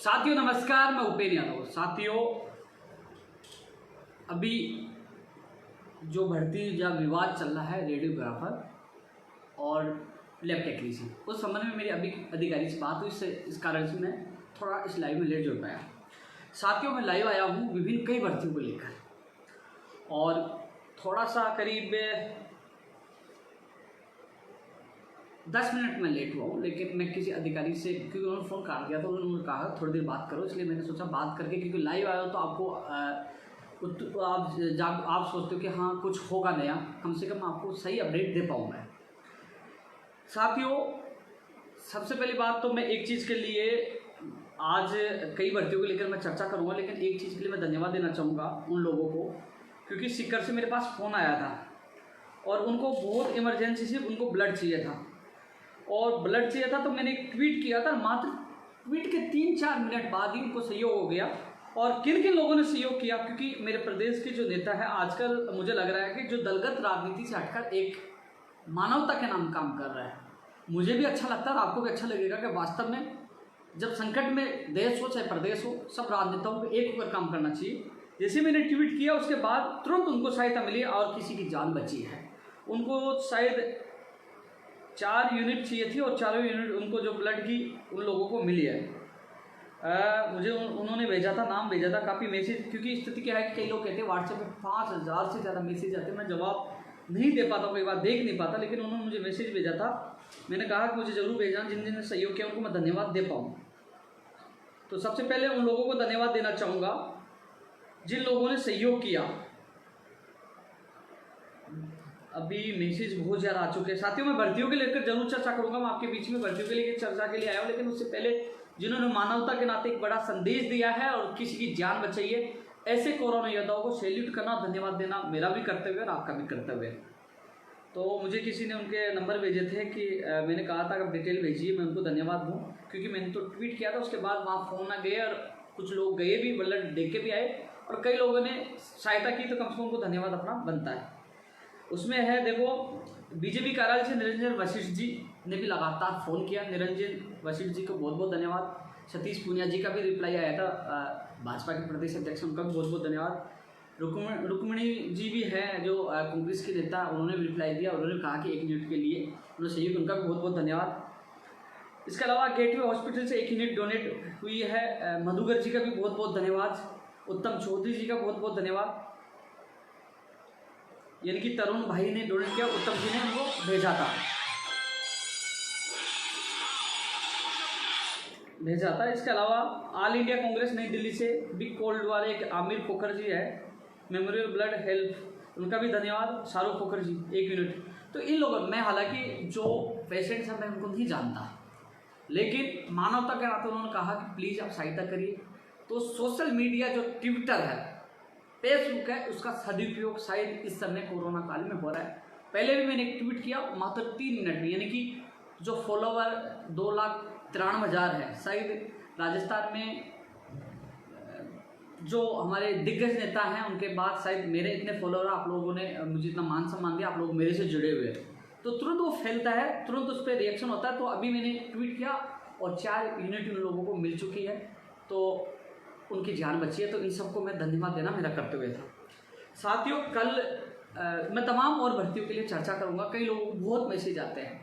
साथियों नमस्कार, मैं उपेंद्र यादव। साथियों, अभी जो भर्ती या विवाद चल रहा है रेडियोग्राफर और लैब टेक्नीशियन, उस संबंध में मेरी अभी अधिकारी से बात हुई, इस कारण से मैं थोड़ा इस लाइव में लेट जुड़ पाया। साथियों, मैं लाइव आया हूँ विभिन्न कई भर्तियों को लेकर और थोड़ा सा करीब 10 मिनट में लेट हुआ हूँ, लेकिन मैं किसी अधिकारी से, क्योंकि उन्होंने फ़ोन काट दिया तो उन्होंने कहा थोड़ी देर बात करो, इसलिए मैंने सोचा बात करके, क्योंकि लाइव आया हो तो आपको आप सोचते हो कि हाँ कुछ होगा नया, कम से कम आपको सही अपडेट दे पाऊँ मैं। साथियों, सबसे पहली बात तो मैं एक चीज़ के लिए आज कई भर्तियों को लेकर मैं चर्चा करूँगा, लेकिन एक चीज़ के लिए मैं धन्यवाद देना चाहूँगा उन लोगों को, क्योंकि सीकर से मेरे पास फ़ोन आया था और उनको बहुत इमरजेंसी से उनको ब्लड चाहिए था और ब्लड चाहिए था, तो मैंने एक ट्वीट किया था। मात्र ट्वीट के 3-4 मिनट बाद ही उनको सहयोग हो गया। और किन किन लोगों ने सहयोग किया, क्योंकि मेरे प्रदेश के जो नेता है आजकल मुझे लग रहा है कि जो दलगत राजनीति से हटकर एक मानवता के नाम काम कर रहा है। मुझे भी अच्छा लगता है और आपको भी अच्छा लगेगा कि वास्तव में जब संकट में देश हो चाहे प्रदेश हो, सब राजनेताओं को एक होकर काम करना चाहिए। जैसे मैंने ट्वीट किया उसके बाद तुरंत उनको सहायता मिली और किसी की जान बची है। उनको शायद 4 यूनिट चाहिए थी और 4 यूनिट उनको जो ब्लड की उन लोगों को मिली है। मुझे उन्होंने भेजा था, नाम भेजा था, काफ़ी मैसेज, क्योंकि स्थिति क्या है कि कई लोग कहते हैं व्हाट्सएप पे 5000 से ज़्यादा मैसेज आते हैं, मैं जवाब नहीं दे पाता, कई बार देख नहीं पाता, लेकिन उन्होंने मुझे मैसेज भेजा था। मैंने कहा कि मुझे ज़रूर भेजना, जिन जिन ने सहयोग किया उनको मैं धन्यवाद दे पाऊँ। तो सबसे पहले उन लोगों को धन्यवाद देना चाहूँगा जिन लोगों ने सहयोग किया। अभी मैसेज बहुत ज़्यादा आ चुके हैं। साथियों, मैं भर्तियों के लेकर जरूर चर्चा करूंगा, मैं आपके बीच में भर्तियों के लिए चर्चा के लिए आया हूँ, लेकिन उससे पहले जिन्होंने मानवता के नाते एक बड़ा संदेश दिया है और किसी की जान बचाई है, ऐसे कोरोना योद्धाओं को सैल्यूट करना, धन्यवाद देना मेरा भी कर्तव्य है और आपका भी कर्तव्य है। तो मुझे किसी ने उनके नंबर भेजे थे कि मैंने कहा था कि डिटेल भेजिए, मैं उनको धन्यवाद दूँ, क्योंकि मैंने तो ट्वीट किया था, उसके बाद वहाँ फ़ोन आ गए और कुछ लोग गए भी, ब्लड देख के भी आए और कई लोगों ने सहायता की, तो कम से कम उनको धन्यवाद अपना बनता है। उसमें है, देखो, बीजेपी कार्यालय से निरंजन वशिष्ठ जी ने भी लगातार फ़ोन किया। निरंजन वशिष्ठ जी को बहुत बहुत धन्यवाद। सतीश पूनिया जी का भी रिप्लाई आया था, भाजपा के प्रदेश अध्यक्ष, उनका भी बहुत बहुत धन्यवाद। रुक्मिणी जी भी हैं जो कांग्रेस के नेता, उन्होंने भी रिप्लाई दिया, उन्होंने कहा कि 1 यूनिट के लिए उन्होंने सहयोग, उनका भी बहुत बहुत धन्यवाद। इसके अलावा गेटवे हॉस्पिटल से 1 यूनिट डोनेट हुई है, मधुकर जी का भी बहुत बहुत धन्यवाद। उत्तम चौधरी जी का बहुत बहुत धन्यवाद, यानी कि तरुण भाई ने डोनेट किया, उत्तम जी ने उनको भेजा था। इसके अलावा ऑल इंडिया कांग्रेस नई दिल्ली से बिग कोल्ड वाले एक आमिर खोखर जी है, मेमोरियल ब्लड हेल्प, उनका भी धन्यवाद। शाहरुख खोखर जी 1 यूनिट। तो इन लोगों, मैं हालांकि जो पेशेंट्स हैं मैं उनको नहीं जानता, लेकिन मानवता के नाते उन्होंने कहा कि प्लीज़ आप सहायता करिए। तो सोशल मीडिया जो ट्विटर है, फेसबुक है, उसका सदुपयोग शायद इस समय कोरोना काल में हो रहा है। पहले भी मैंने एक ट्वीट किया मात्र 3 मिनट में, यानी कि जो फॉलोवर 2,93,000 है, शायद राजस्थान में जो हमारे दिग्गज नेता हैं उनके बाद शायद मेरे इतने फॉलोवर, आप लोगों ने मुझे इतना मान सम्मान दिया, आप लोग मेरे से जुड़े हुए हैं, तो तुरंत वो फैलता है, तुरंत उस पर रिएक्शन होता है। तो अभी मैंने ट्वीट किया और 4 यूनिट उन लोगों को मिल चुकी है, तो उनकी जान बची है, तो इन सबको मैं धन्यवाद देना मेरा कर्तव्य था। साथियों, कल मैं तमाम और भर्तियों के लिए चर्चा करूंगा। कई लोगों को बहुत मैसेज आते हैं,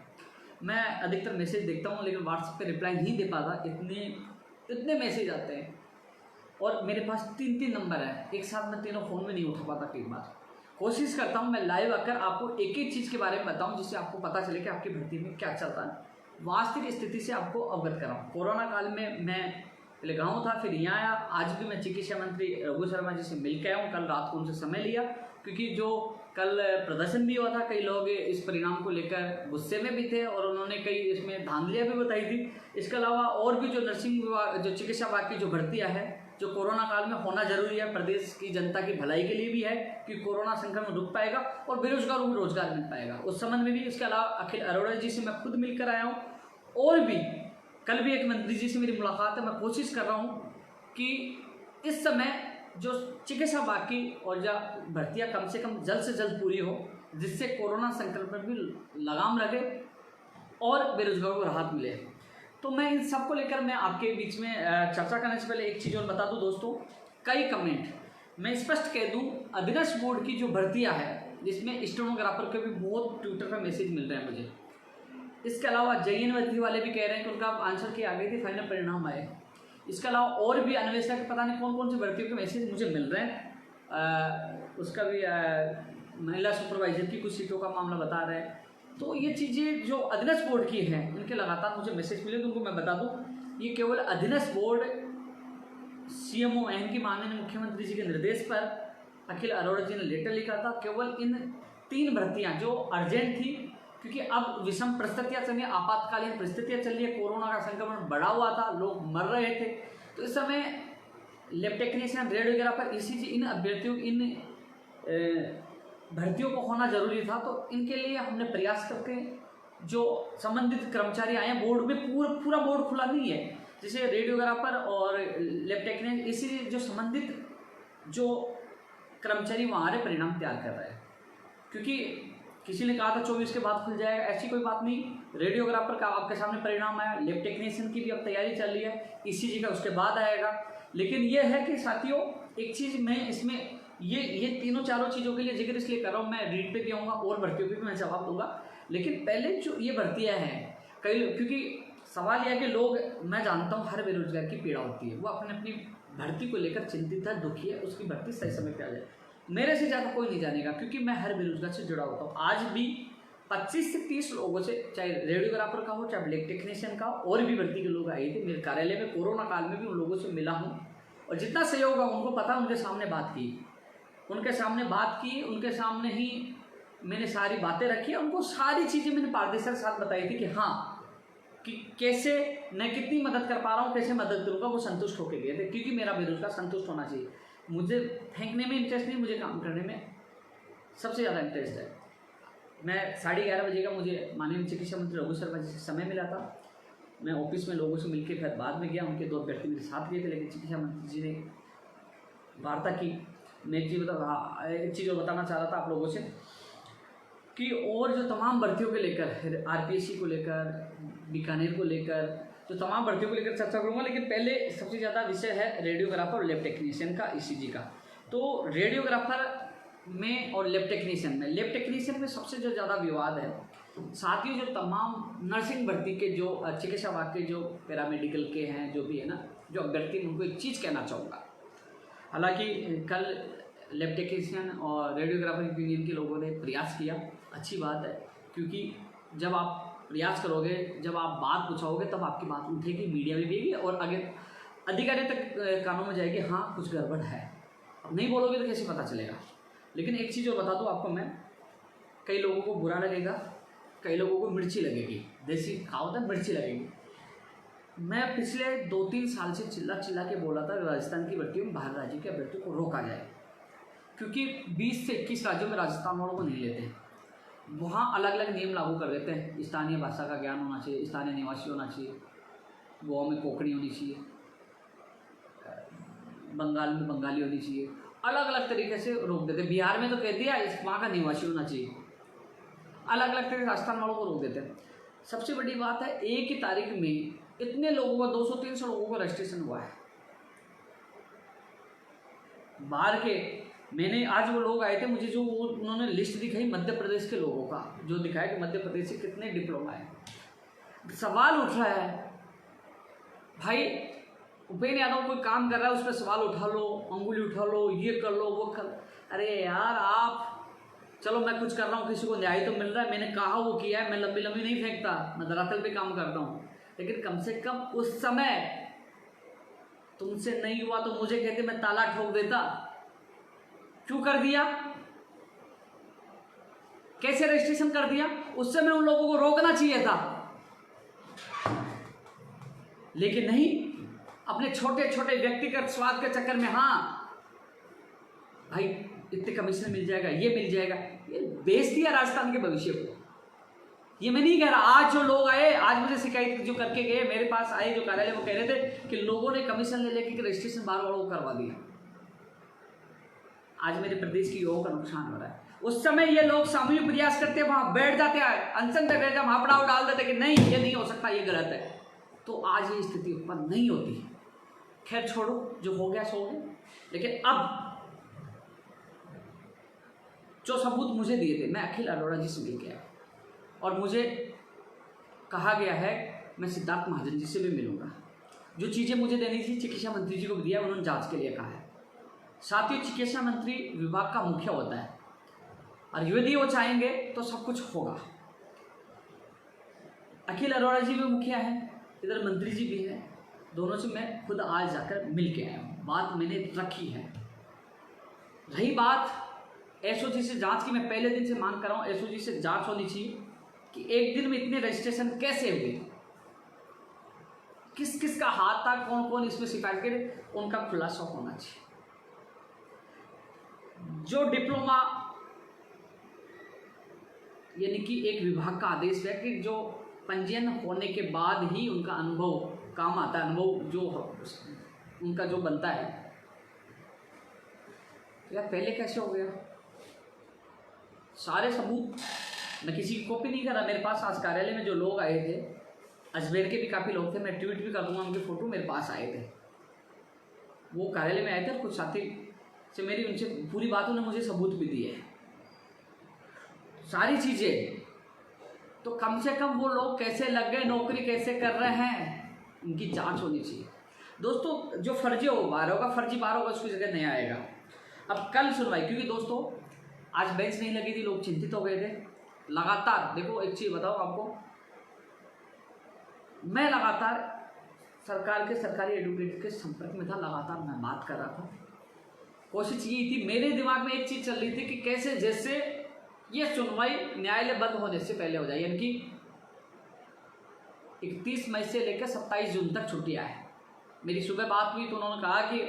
मैं अधिकतर मैसेज देखता हूं, लेकिन व्हाट्सएप पे रिप्लाई नहीं दे पाता, इतने मैसेज आते हैं और मेरे पास 3-3 नंबर है, एक साथ मैं तीनों फ़ोन में नहीं उठा पाता। कई बार कोशिश करता हूँ मैं लाइव आकर आपको एक एक चीज़ के बारे में बताऊँ, जिससे आपको पता चले कि आपकी भर्ती में क्या चलता है, वास्तविक स्थिति से आपको अवगत कराऊँ। कोरोना काल में मैं पहले गाँव था, फिर यहाँ आया। आज भी मैं चिकित्सा मंत्री रघु शर्मा जी से मिल के आया हूँ, कल रात को उनसे समय लिया, क्योंकि जो कल प्रदर्शन भी हुआ था, कई लोग इस परिणाम को लेकर गुस्से में भी थे और उन्होंने कई इसमें धांधलियाँ भी बताई थी। इसके अलावा और भी जो नर्सिंग विभाग, जो चिकित्सा विभाग की जो भर्तियाँ हैं, जो कोरोना काल में होना जरूरी है, प्रदेश की जनता की भलाई के लिए भी है कि कोरोना संक्रमण रुक पाएगा और बेरोजगारों को रोजगार मिल पाएगा, उस संबंध में भी। इसके अलावा अखिल अरोड़ा जी से मैं खुद मिलकर आया हूँ और भी कल भी एक मंत्री जी से मेरी मुलाकात है। मैं कोशिश कर रहा हूँ कि इस समय जो चिकित्सा विभाग की और या भर्तियाँ कम से कम जल्द से जल्द पूरी हो, जिससे कोरोना संक्रमण भी लगाम लगे और बेरोजगारों को राहत मिले। तो मैं इन सब को लेकर मैं आपके बीच में चर्चा करने से पहले एक चीज़ और बता दूं दोस्तों, कई कमेंट मैं स्पष्ट कह दूं, अधीनस्थ बोर्ड की जो भर्तियां है जिसमें स्टेनोग्राफर के भी बहुत ट्विटर पर मैसेज मिल रहे हैं मुझे। इसके अलावा JN भर्ती वाले भी कह रहे हैं कि उनका आंसर की आ गई थी, फाइनल परिणाम आए। इसके अलावा और भी अन्वेषक पता नहीं कौन कौन सी भर्तियों के मैसेज मुझे मिल रहे हैं। उसका भी महिला सुपरवाइजर की कुछ सीटों का मामला बता रहे हैं। तो ये चीज़ें जो अधीनस्थ बोर्ड की हैं इनके लगातार मुझे मैसेज मिले, तो उनको मैं बता दूं ये केवल अधीनस्थ बोर्ड CMO की माननीय मुख्यमंत्री जी के निर्देश पर अखिल अरोड़ा जी ने लेटर लिखा था। केवल इन 3 भर्तियां जो अर्जेंट थी, क्योंकि अब विषम परिस्थितियां चल रही, आपातकालीन परिस्थितियां चल रही है, कोरोना का संक्रमण बढ़ा हुआ था, लोग मर रहे थे, तो इस समय लैब टेक्नीशियन, रेडियोग्राफर, ECG इन अभ्यर्थियों इन भर्तियों को होना जरूरी था। तो इनके लिए हमने प्रयास करके जो संबंधित कर्मचारी आए हैं, बोर्ड में पूरा बोर्ड खुला नहीं है, जैसे रेडियोग्राफर और लैब टेक्नीशियन, इसीलिए जो संबंधित जो कर्मचारी वहाँ आ रहे परिणाम तैयार कर रहे हैं। क्योंकि किसी ने कहा था 24 के बाद खुल जाएगा, ऐसी कोई बात नहीं। रेडियोग्राफर का आपके सामने परिणाम आया, लैब टेक्नीशियन की भी अब तैयारी चल रही है, ECG का उसके बाद आएगा। लेकिन ये है कि साथियों एक चीज़ मैं इसमें ये तीनों चारों चीज़ों के लिए जिक्र इसलिए कर रहा हूँ, मैं रीड पे भी आऊँगा और भर्तियों पे भी मैं जवाब दूंगा। लेकिन पहले जो ये भर्तियाँ हैं कई, क्योंकि सवाल यह है कि लोग, मैं जानता हूँ हर बेरोजगार की पीड़ा होती है, वो अपनी भर्ती को लेकर चिंतित है, दुखी है, उसकी भर्ती सही समय पे आ जाए। मेरे से ज़्यादा कोई नहीं जानेगा, क्योंकि मैं हर बेरोजगार से जुड़ा होता हूँ। आज भी 25 से 30 लोगों से, चाहे रेडियोग्राफर का हो चाहे लैब टेक्नीशियन का, और भी भर्ती के लोग आए थे मेरे कार्यालय में। कोरोना काल में भी उन लोगों से मिला हूँ और जितना सहयोग है उनको पता, उनके सामने बात की, उनके सामने ही मैंने सारी बातें रखी, उनको सारी चीज़ें मैंने पारदर्शिता के साथ बताई थी कि हाँ, कि कैसे मैं कितनी मदद कर पा रहा हूँ, कैसे मदद करूँगा, वो संतुष्ट होकर गए थे। क्योंकि मेरा बेरोजगार संतुष्ट होना चाहिए। मुझे फेंकने में इंटरेस्ट नहीं, मुझे काम करने में सबसे ज़्यादा इंटरेस्ट है। मैं 11:30 बजे का मुझे माननीय चिकित्सा मंत्री रघु शर्मा जी से समय मिला था। मैं ऑफिस में लोगों से मिलकर फिर बाद में गया, उनके 2 अभ्यर्थी मेरे साथ गए थे, लेकिन चिकित्सा मंत्री जी ने वार्ता की। मैं एक चीज़ और बताना चाह रहा था आप लोगों से कि और जो तमाम भर्तियों को लेकर, RPSC को लेकर, बीकानेर को लेकर, जो तमाम भर्तियों को लेकर चर्चा करूँगा। लेकिन पहले सबसे ज़्यादा विषय है रेडियोग्राफर और लैब टेक्नीशियन का, ECG का। तो रेडियोग्राफर में और लैब टेक्नीशियन में सबसे जो ज़्यादा विवाद है, साथ ही जो तमाम नर्सिंग भर्ती के जो चिकित्सा विभाग के जो पैरामेडिकल के हैं, जो भी है ना, जो अभ्यर्थी, उनको एक चीज़ कहना चाहूँगा। हालांकि कल लैब टेक्नीशियन और रेडियोग्राफर यूनियन के लोगों ने प्रयास किया, अच्छी बात है, क्योंकि जब आप प्रयास करोगे, जब आप बात पूछाओगे, तब आपकी बात उठेगी, मीडिया में भी आएगी और आगे अधिकारी तक कानों में जाएगी, हाँ कुछ गड़बड़ है। अब नहीं बोलोगे तो कैसे पता चलेगा। लेकिन एक चीज़ और बता दूँ आपको मैं, कई लोगों को बुरा लगेगा, कई लोगों को मिर्ची लगेगी, देसी कहावत है मिर्ची लगेगी। मैं पिछले 2-3 साल से चिल्ला के बोला था राजस्थान की भर्तियों में बाहर राज्य के अभ्यर्थियों को रोका जाए, क्योंकि 20 से 21 राज्यों में राजस्थान वालों को नहीं लेते हैं। वहाँ अलग अलग नियम लागू कर देते हैं। स्थानीय भाषा का ज्ञान होना चाहिए, स्थानीय निवासी होना चाहिए, गोवा में कोंकणी होनी चाहिए, बंगाल में बंगाली होनी चाहिए, अलग अलग तरीके से रोक देते हैं। बिहार में तो कह दिया वहाँ का निवासी होना चाहिए, अलग अलग तरीके से राजस्थान वालों को रोक देते हैं। सबसे बड़ी बात है, एक ही तारीख में इतने लोगों का 200-300 लोगों का रजिस्ट्रेशन हुआ है बाहर के। मैंने आज वो लोग आए थे, मुझे जो उन्होंने लिस्ट दिखाई मध्य प्रदेश के लोगों का, जो दिखाया कि मध्य प्रदेश से कितने डिप्लोमा है। सवाल उठ रहा है भाई, उपेंद्र यादव कोई काम कर रहा है, उस पर सवाल उठा लो, अंगुली उठा लो, ये कर लो, वो कर। अरे यार आप, चलो मैं कुछ कर रहा हूँ, किसी को न्याय तो मिल रहा है, मैंने कहा वो किया है, मैं लंबी नहीं फेंकता, मैं धरातल पे काम करता हूँ। लेकिन कम से कम उस समय तुमसे नहीं हुआ तो मुझे कहते, मैं ताला ठोक देता। क्यों कर दिया, कैसे रजिस्ट्रेशन कर दिया? उस समय उन लोगों को रोकना चाहिए था, लेकिन नहीं, अपने छोटे छोटे व्यक्तिगत स्वार्थ के चक्कर में, हाँ भाई इतने कमीशन मिल जाएगा, ये मिल जाएगा, ये बेच दिया राजस्थान के भविष्य को। ये मैं नहीं कह रहा, आज जो लोग आए, आज मुझे शिकायत जो करके गए, मेरे पास आए जो कार्यालय, वो कह रहे थे कि लोगों ने कमीशन ले लेके रजिस्ट्रेशन बार वालों को करवा दिया। आज मेरे प्रदेश की युवाओं का नुकसान हो रहा है। उस समय ये लोग सामूहिक प्रयास करते, वहां बैठ जाते हैं, अनशन पे बैठ जाते, वहां पड़ाव डाल देते कि नहीं ये नहीं हो सकता, ये गलत है। तो आज ये स्थिति उत्पन्न नहीं होती। खैर छोड़ो, जो हो गया सो हो गया। लेकिन अब जो सबूत मुझे दिए थे, मैं अखिल अरोड़ा जी से मिल गया और मुझे कहा गया है मैं सिद्धार्थ महाजन जी से भी मिलूंगा। जो चीज़ें मुझे देनी थी चिकित्सा मंत्री जी को भी दिया, उन्होंने जांच के लिए कहा है। साथ ही चिकित्सा मंत्री विभाग का मुखिया होता है और यदि वो चाहेंगे तो सब कुछ होगा। अखिल अरोड़ा जी भी मुखिया है, इधर मंत्री जी भी है, दोनों से मैं खुद आज जाकर मिल के आया हूँ, बात मैंने रखी है। रही बात एसओजी से जांच की, मैं पहले दिन से मांग कर रहा हूँ एसओजी से जांच होनी चाहिए कि एक दिन में इतने रजिस्ट्रेशन कैसे हुए, किस किस का हाथ था, कौन कौन इसमें सिफारिश करे, उनका खुलासा होना चाहिए। जो डिप्लोमा यानी कि एक विभाग का आदेश है कि जो पंजीयन होने के बाद ही उनका अनुभव काम आता है, अनुभव जो उनका जो बनता है, यार पहले कैसे हो गया? सारे सबूत मैं किसी की कॉपी नहीं करा, मेरे पास आज कार्यालय में जो लोग आए थे, अजमेर के भी काफ़ी लोग थे, मैं ट्वीट भी कर दूंगा उनकी फ़ोटो, मेरे पास आए थे, वो कार्यालय में आए थे, कुछ साथी से मेरी उनसे पूरी बातों ने मुझे सबूत भी दिए सारी चीज़ें। तो कम से कम वो लोग कैसे लग गए, नौकरी कैसे कर रहे हैं, उनकी जांच होनी चाहिए। दोस्तों जो फर्जी हो बाहर होगा, फर्जी बाहर होगा, उसकी जगह नहीं आएगा। अब कल सुनवाई, क्योंकि दोस्तों आज बेंच नहीं लगी थी, लोग चिंतित हो गए थे लगातार। देखो एक चीज़ बताओ आपको, मैं लगातार सरकार के सरकारी एडवोकेट के संपर्क में था, लगातार मैं बात कर रहा था। कोशिश ये थी, मेरे दिमाग में एक चीज़ चल रही थी कि कैसे जैसे ये सुनवाई न्यायालय बंद होने से पहले हो जाए, यानी कि 31 मई से लेकर 27 जून तक छुट्टियां है। मेरी सुबह बात हुई तो उन्होंने कहा कि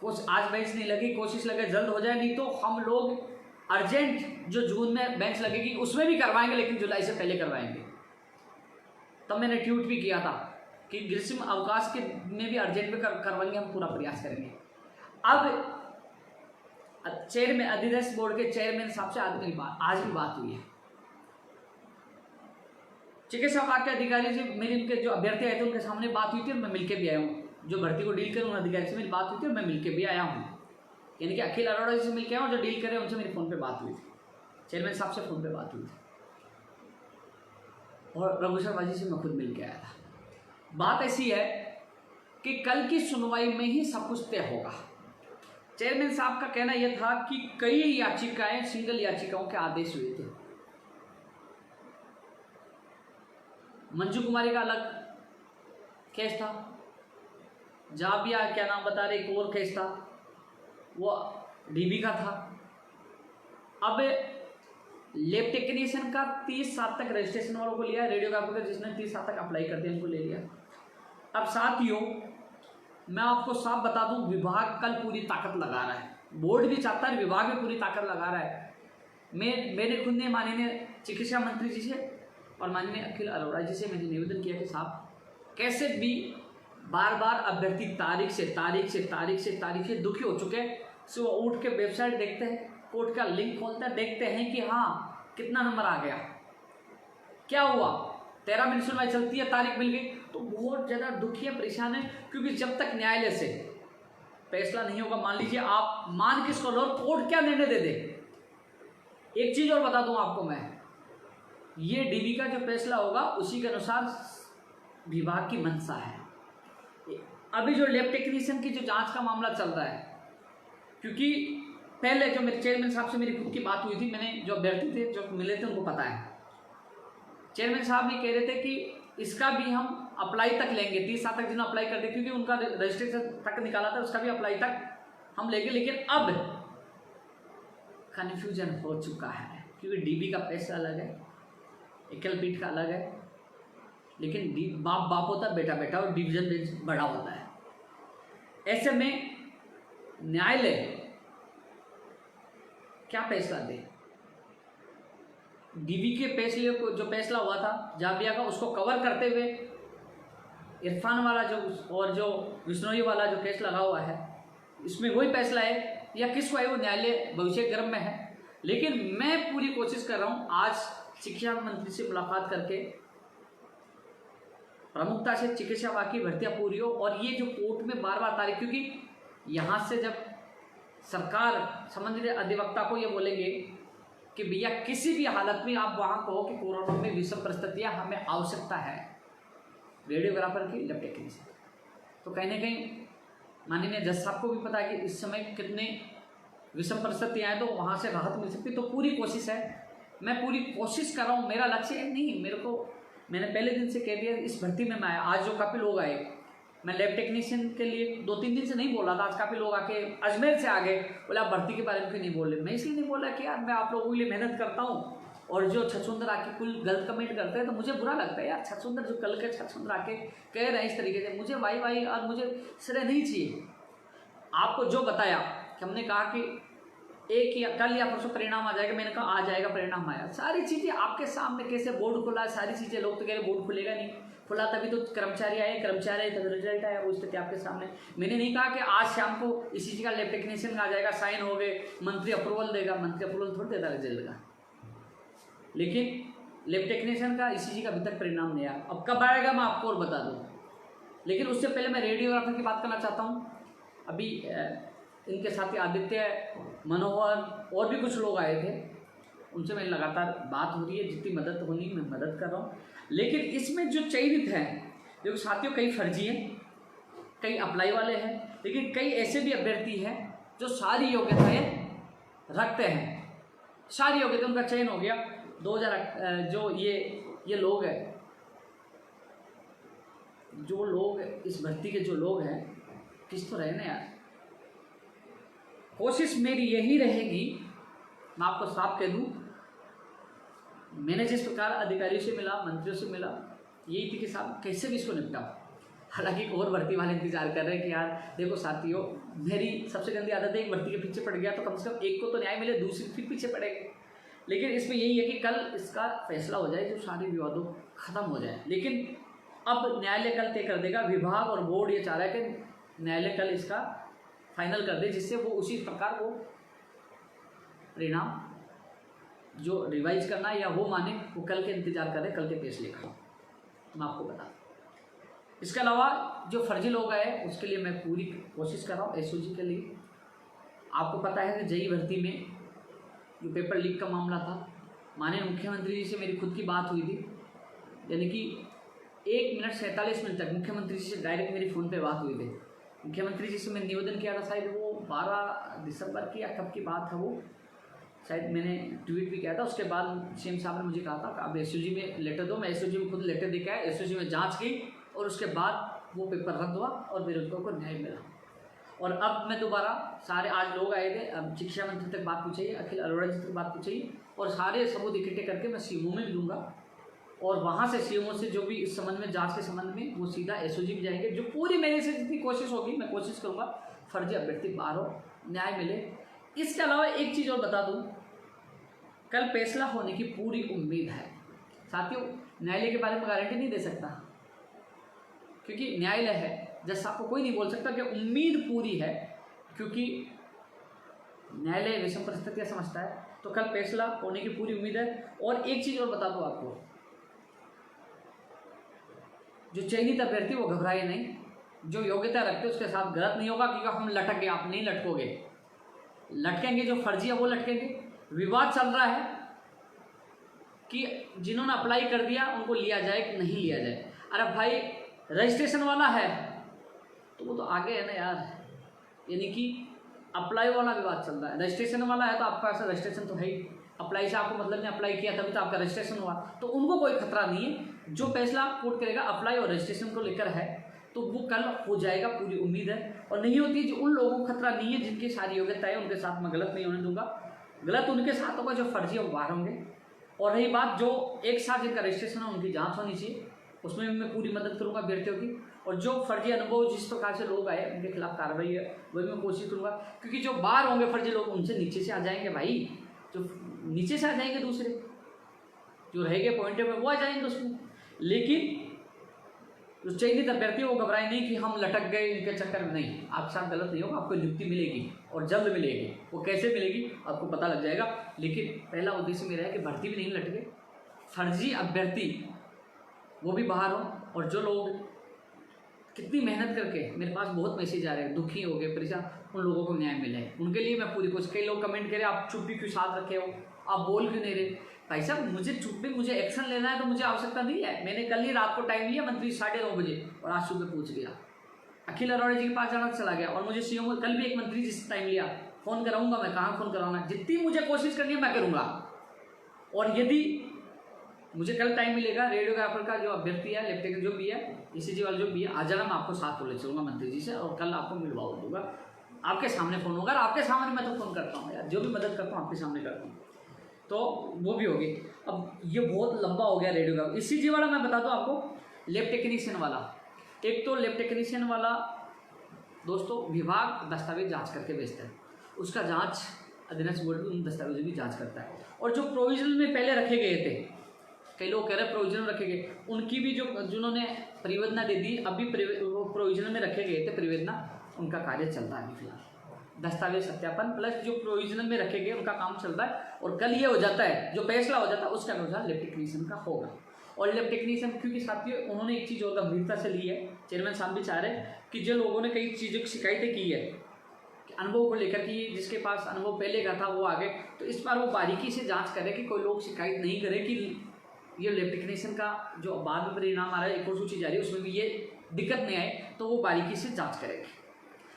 कुछ आज बेंच नहीं लगी, कोशिश लगे जल्द हो जाए, नहीं तो हम लोग अर्जेंट जो जून में बेंच लगेगी उसमें भी करवाएंगे, लेकिन जुलाई से पहले करवाएंगे। तब मैंने ट्वीट भी किया था कि ग्रीष्म अवकाश के में भी अर्जेंट में करवाएंगे, हम पूरा प्रयास करेंगे। अब चेयरमैन, अधिदेश बोर्ड के चेयरमैन साहब से आज भी बात हुई है। चिकित्सा विभाग के अधिकारी से मेरी, उनके जो अभ्यर्थी आए थे उनके सामने बात हुई थी और मैं मिलकर भी आया हूँ। जो भर्ती को डील करे उन अधिकारी से मेरी बात हुई थी और मैं मिलकर भी आया हूँ, यानी कि अखिल अरोड़ा जी से मिलकर आया हूँ, जो डील करे उनसे मेरी फ़ोन पे बात हुई थी, चेयरमैन साहब से फ़ोन पे बात हुई थी, और रघु शर्मा जी से मैं खुद मिल के आया था। बात ऐसी है कि कल की सुनवाई में ही सब कुछ तय होगा। चेयरमैन साहब का कहना यह था कि कई याचिकाएं, सिंगल याचिकाओं के आदेश हुए थे। मंजू कुमारी का अलग केस था, जाबिया क्या नाम बता रहे, एक और केस था, वो डीबी का था। अब लैब टेक्नीशियन का 30/7 तक रजिस्ट्रेशन वालों को लिया, रेडियोग्राफर का जिसने 30/7 तक अप्लाई कर दिया उनको ले लिया। अब साथियों मैं आपको साफ बता दूं, विभाग कल पूरी ताकत लगा रहा है, बोर्ड भी चाहता है, विभाग भी पूरी ताकत लगा रहा है। मैंने खुद ने माननीय चिकित्सा मंत्री जी से और माननीय अखिल अरोड़ा जी से मैंने निवेदन किया कि साहब कैसे भी बार बार अभ्यर्थी तारीख से दुखी हो चुके हैं, सो वो उठ के वेबसाइट देखते हैं, कोर्ट का लिंक खोलते हैं, देखते हैं कि हाँ कितना नंबर आ गया, क्या हुआ, 13 मिनट सुनवाई चलती है, तारीख मिल गई, तो बहुत ज़्यादा दुखी है, परेशान है। क्योंकि जब तक न्यायालय से फैसला नहीं होगा, मान लीजिए आप मान के इसको लो, कोर्ट क्या निर्णय दे दे। एक चीज़ और बता दूं आपको मैं, ये डीबी का जो फैसला होगा उसी के अनुसार विभाग की मंशा है। अभी जो लैब टेक्नीशियन की जो जांच का मामला चल रहा है, क्योंकि पहले जो मेरे चेयरमैन साहब से मेरी खुद की बात हुई थी, मैंने जो अभ्यर्थी थे जो मिले थे उनको पता है, चेयरमैन साहब ये कह रहे थे कि इसका भी हम अप्लाई तक लेंगे, 30/7 तक जिन्होंने अप्लाई कर दिया, क्योंकि उनका रजिस्ट्रेशन तक निकाला था, उसका भी अप्लाई तक हम लेंगे। लेकिन अब कन्फ्यूजन हो चुका है, क्योंकि डीबी का पैसा अलग है, एकल पीठ का अलग है, लेकिन बाप बाप होता है, बेटा बेटा, और डिवीजन बेंच बड़ा होता है। ऐसे में न्यायालय क्या फैसला दे? डीबी के फैसले को, जो फैसला हुआ था जाबिया का, उसको कवर करते हुए इरफान वाला जो और जो विश्नोई वाला जो केस लगा हुआ है, इसमें वही फैसला है या किस है, वो न्यायालय भविष्य क्रम में है। लेकिन मैं पूरी कोशिश कर रहा हूँ आज शिक्षा मंत्री से मुलाकात करके प्रमुखता से चिकित्सा विभाग की भर्तियाँ पूरी हो, और ये जो कोर्ट में बार बार तारीख, क्योंकि यहाँ से जब सरकार संबंधित अधिवक्ता को ये बोलेंगे कि भैया किसी भी हालत में आप वहाँ कहो कि कोरोना में विषम परिस्थितियाँ, हमें आवश्यकता है रेडियोग्राफर की, लैब टेक्नीशियन, तो कहीं ना कहीं माननीय जज साहब को भी पता है कि इस समय कितने विषम परिस्थितियाँ हैं, तो वहाँ से राहत मिल सकती है। तो पूरी कोशिश है, मैं पूरी कोशिश कर रहा हूँ, मेरा लक्ष्य है नहीं, मेरे को, मैंने पहले दिन से कह दिया इस भर्ती में मैं आया। आज जो काफ़ी लोग आए, मैं लैब टेक्नीशियन के लिए 2-3 दिन से नहीं बोल रहा था, आज काफ़ी लोग आके अजमेर से आ गए, बोले आप भर्ती के बारे में क्यों नहीं बोल रहे। मैं इसलिए नहीं बोला कि यार मैं आप लोगों के लिए मेहनत करता हूँ, और जो छछूंदर आके कुल गलत कमेंट करते हैं तो मुझे बुरा लगता है यार। छछूंदर जो कल के छछूंदर आके कह रहे हैं इस तरीके से, मुझे वाई और मुझे श्रेय नहीं चाहिए। आपको जो बताया कि हमने कहा कि एक या कल या परसों परिणाम आ जाएगा, मैंने कहा आ जाएगा, परिणाम आया, सारी चीज़ें आपके सामने, कैसे बोर्ड खुला, सारी चीज़ें, लोग तो कह रहे बोर्ड खुलेगा नहीं, खुला तभी तो कर्मचारी आए, कर्मचारी आए तभी रिजल्ट आया, वो स्थिति आपके सामने। मैंने नहीं कहा कि आज शाम को इसी चीज़ का लैब टेक्नीशियन आ जाएगा, साइन हो गए, मंत्री अप्रूवल देगा, मंत्री अप्रूवल थोड़ी देता रिजल्ट का। लेकिन लैब टेक्नीशियन का इसी का अभी तक परिणाम नहीं आया, अब कब आएगा मैं आपको और बता दूँ। लेकिन उससे पहले मैं रेडियोग्राफर की बात करना चाहता हूँ। अभी इनके साथी आदित्य, मनोहर और भी कुछ लोग आए थे, उनसे मेरी लगातार बात हो रही है, जितनी मदद होनी मैं मदद कर रहा हूँ। लेकिन इसमें जो चयनित हैं, देखो साथियों, कई फर्जी हैं, कई अप्लाई वाले हैं, लेकिन कई ऐसे भी अभ्यर्थी हैं जो सारी योग्यताएं रखते हैं, सारी योग्यता उनका चयन हो गया। 2000 जो ये लोग हैं, जो लोग इस भर्ती के जो लोग हैं, किस तो रहे ना यार। कोशिश मेरी यही रहेगी, मैं आपको साफ कह दूं, मैंने जिस प्रकार अधिकारियों से मिला, मंत्रियों से मिला, यही थी कि साहब कैसे भी इसको निपटाओ। हालांकि और भर्ती वाले इंतजार कर रहे हैं कि यार देखो साथियों, मेरी सबसे गंदी आदत है, एक भर्ती के पीछे पड़ गया तो कम से कम एक को तो न्याय मिले, दूसरी फिर पीछे पड़ेगी। लेकिन इसमें यही है कि कल इसका फैसला हो जाए, जो सारे विवादों खत्म हो जाए। लेकिन अब न्यायालय कल तय कर देगा, विभाग और बोर्ड ये चाह रहा है कि न्यायालय कल इसका फाइनल कर दे, जिससे वो उसी प्रकार वो परिणाम जो रिवाइज करना है या वो माने, वो कल के इंतजार करें, कल के फैसले का। मैं आपको बता, इसके अलावा जो फर्जी लोग आए उसके लिए मैं पूरी कोशिश कर रहा हूँ। एसओजी के लिए आपको पता है कि जेईई भर्ती में जो पेपर लीक का मामला था, माननीय मुख्यमंत्री जी से मेरी खुद की बात हुई थी, यानी कि 1 मिनट 47 मिनट तक मुख्यमंत्री जी से डायरेक्ट मेरी फ़ोन पे बात हुई थी। मुख्यमंत्री जी से मैं निवेदन किया था, शायद वो 12 दिसंबर की या कब की बात है, वो शायद मैंने ट्वीट भी किया था। उसके बाद सीएम साहब ने मुझे कहा था कि आप एसओजी में लेटर दो। मैं एसओजी में खुद लेटर देके आया, एसओजी में जांच की और उसके बाद वो पेपर रद्द हुआ और बेरोजगारों को न्याय मिला। और अब मैं दोबारा सारे, आज लोग आए थे, अब शिक्षा मंत्री तक बात पूछिए, अखिल अरोड़ा जी तक बात पूछिए, और सारे सबूत इकट्ठे करके मैं सीएमओ में दूंगा, और वहाँ से सीएमओ से जो भी इस संबंध में, जांच के संबंध में, वो सीधा एसओजी में जाएंगे। जो पूरी मेरे से जितनी कोशिश होगी मैं कोशिश करूँगा फर्जी अभ्यर्थी बाहर हो, न्याय मिले। इसके अलावा एक चीज़ और बता दूँ, कल फैसला होने की पूरी उम्मीद है। साथियों, न्यायालय के बारे में गारंटी नहीं दे सकता, क्योंकि न्यायालय है, जज साहब को कोई नहीं बोल सकता कि उम्मीद पूरी है, क्योंकि न्यायालय विषम परिस्थितियाँ समझता है। तो कल फैसला होने की पूरी उम्मीद है। और एक चीज़ और बता दूँ आपको, जो चयनित अभ्यर्थी वो घबराए नहीं, जो योग्यता रखते उसके साथ गलत नहीं होगा, क्योंकि हम लटक गए, आप नहीं लटकोगे, लटकेंगे जो फर्जी है वो लटकेंगे। विवाद चल रहा है कि जिन्होंने अप्लाई कर दिया उनको लिया जाए कि नहीं लिया जाए। अरे भाई, रजिस्ट्रेशन वाला है तो वो तो आगे है ना यार, यानी कि अप्लाई वाला विवाद चल रहा है। रजिस्ट्रेशन वाला है तो आपका ऐसा रजिस्ट्रेशन तो है ही, अप्लाई से आपको मतलब नहीं, अप्लाई किया तभी तो आपका रजिस्ट्रेशन हुआ, तो उनको कोई खतरा नहीं है। जो फैसला कोर्ट करेगा अप्लाई और रजिस्ट्रेशन को लेकर है, तो वो कल हो जाएगा, पूरी उम्मीद है। और नहीं होती जो उन लोगों को खतरा नहीं है जिनकी सारी योग्यता है, उनके साथ मैं गलत नहीं होने दूंगा। गलत उनके साथ होगा जो फर्जी है वो बाहर होंगे। और रही बात जो एक साथ जिनका रजिस्ट्रेशन है उनकी जांच होनी चाहिए, उसमें भी मैं पूरी मदद करूंगा अभ्यर्थियों की। और जो फर्जी अनुभव जिस प्रकार से लोग आए उनके खिलाफ कार्रवाई है वही मैं कोशिश करूंगा, क्योंकि जो बाहर होंगे फर्जी लोग उनसे नीचे से आ जाएंगे भाई, जो नीचे से आ जाएंगे, दूसरे जो रहेंगे पॉइंट में वो आ जाएंगे उसमें। लेकिन जो चयनित अभ्यर्थी वो घबराए नहीं कि हम लटक गए इनके चक्कर में, नहीं, आपके साथ गलत नहीं होगा, आपको नियुक्ति मिलेगी और जल्द मिलेगी। वो कैसे मिलेगी आपको पता लग जाएगा। लेकिन पहला उद्देश्य मेरा है कि भर्ती भी नहीं लटके, फर्जी अभ्यर्थी वो भी बाहर हो, और जो लोग कितनी मेहनत करके, मेरे पास बहुत मैसेज आ रहे हैं, दुखी हो गए, परेशान, उन लोगों को न्याय मिले, उनके लिए मैं पूरी कोशिश। कई लोग कमेंट करें आप चुप्पी क्यों साथ रखे हो, आप बोल क्यों नहीं रहे। भाई साहब मुझे चुप्पी, मुझे एक्शन लेना है तो मुझे आवश्यकता नहीं है। मैंने कल ही रात को टाइम लिया मंत्री 9:30 बजे और आज सुबह पूछ गया, अखिल अरोड़ा जी के पास जाना चला गया। और मुझे सीएम कल भी एक मंत्री जी से टाइम लिया, फ़ोन कराऊंगा मैं, कहाँ फ़ोन कराना, जितनी मुझे कोशिश करनी है मैं करूँगा। और यदि मुझे कल टाइम मिलेगा, रेडियोग्राफर का जो अभ्यर्थी है, लेफ्टिनेंट जो भी है, ईसीजी वाला जो भी है, आ जाना, मैं आपको साथ बोले चलूँगा मंत्री जी से और कल आपको मिलवा दूंगा। आपके सामने फ़ोन होगा, आपके सामने मैं तो फ़ोन करता हूँ यार, जो भी मदद करता हूँ आपके सामने करता हूँ। तो वो भी होगी। अब ये बहुत लंबा हो गया रेडियोग्राफर। ईसीजी वाला मैं बता दूँ आपको, लैब टेक्नीशियन वाला, एक तो लैब टेक्नीशियन वाला दोस्तों विभाग दस्तावेज जाँच करके भेजता है, उसका जाँच अधीनस्थ बोर्ड उन दस्तावेजों की जाँच करता है। और जो प्रोविजनल में पहले रखे गए थे, कई लोग कह रहे हैं प्रोविजनल रखे गए, उनकी भी जो जिन्होंने परिवेदना दे दी, अभी प्रोविजनल में रखे गए थे परिवेदना, उनका कार्य चल रहा है फिलहाल। दस्तावेज सत्यापन प्लस जो प्रोविजनल में रखे गए उनका काम चल रहा है। और कल ये हो जाता है, जो फैसला हो जाता है उसका अनुसार लैब टेक्नीशियन का होगा। और लैब टेक्नीशियन क्योंकि साथियों उन्होंने एक चीज़ और गंभीरता से ली है, चेयरमैन साहब भी चाह रहे हैं कि जो लोगों ने कई चीज़ों की शिकायतें की है अनुभव को लेकर, कि जिसके पास अनुभव पहले का था वो आगे, तो इस बार वो बारीकी से जाँच करे कि कोई लोग शिकायत नहीं करे कि ये लैब टेक्नीशियन का जो बाद में परिणाम आ रहा है, एक और सूची जारी है, उसमें भी ये दिक्कत नहीं आए, तो वो बारीकी से जांच करेगी।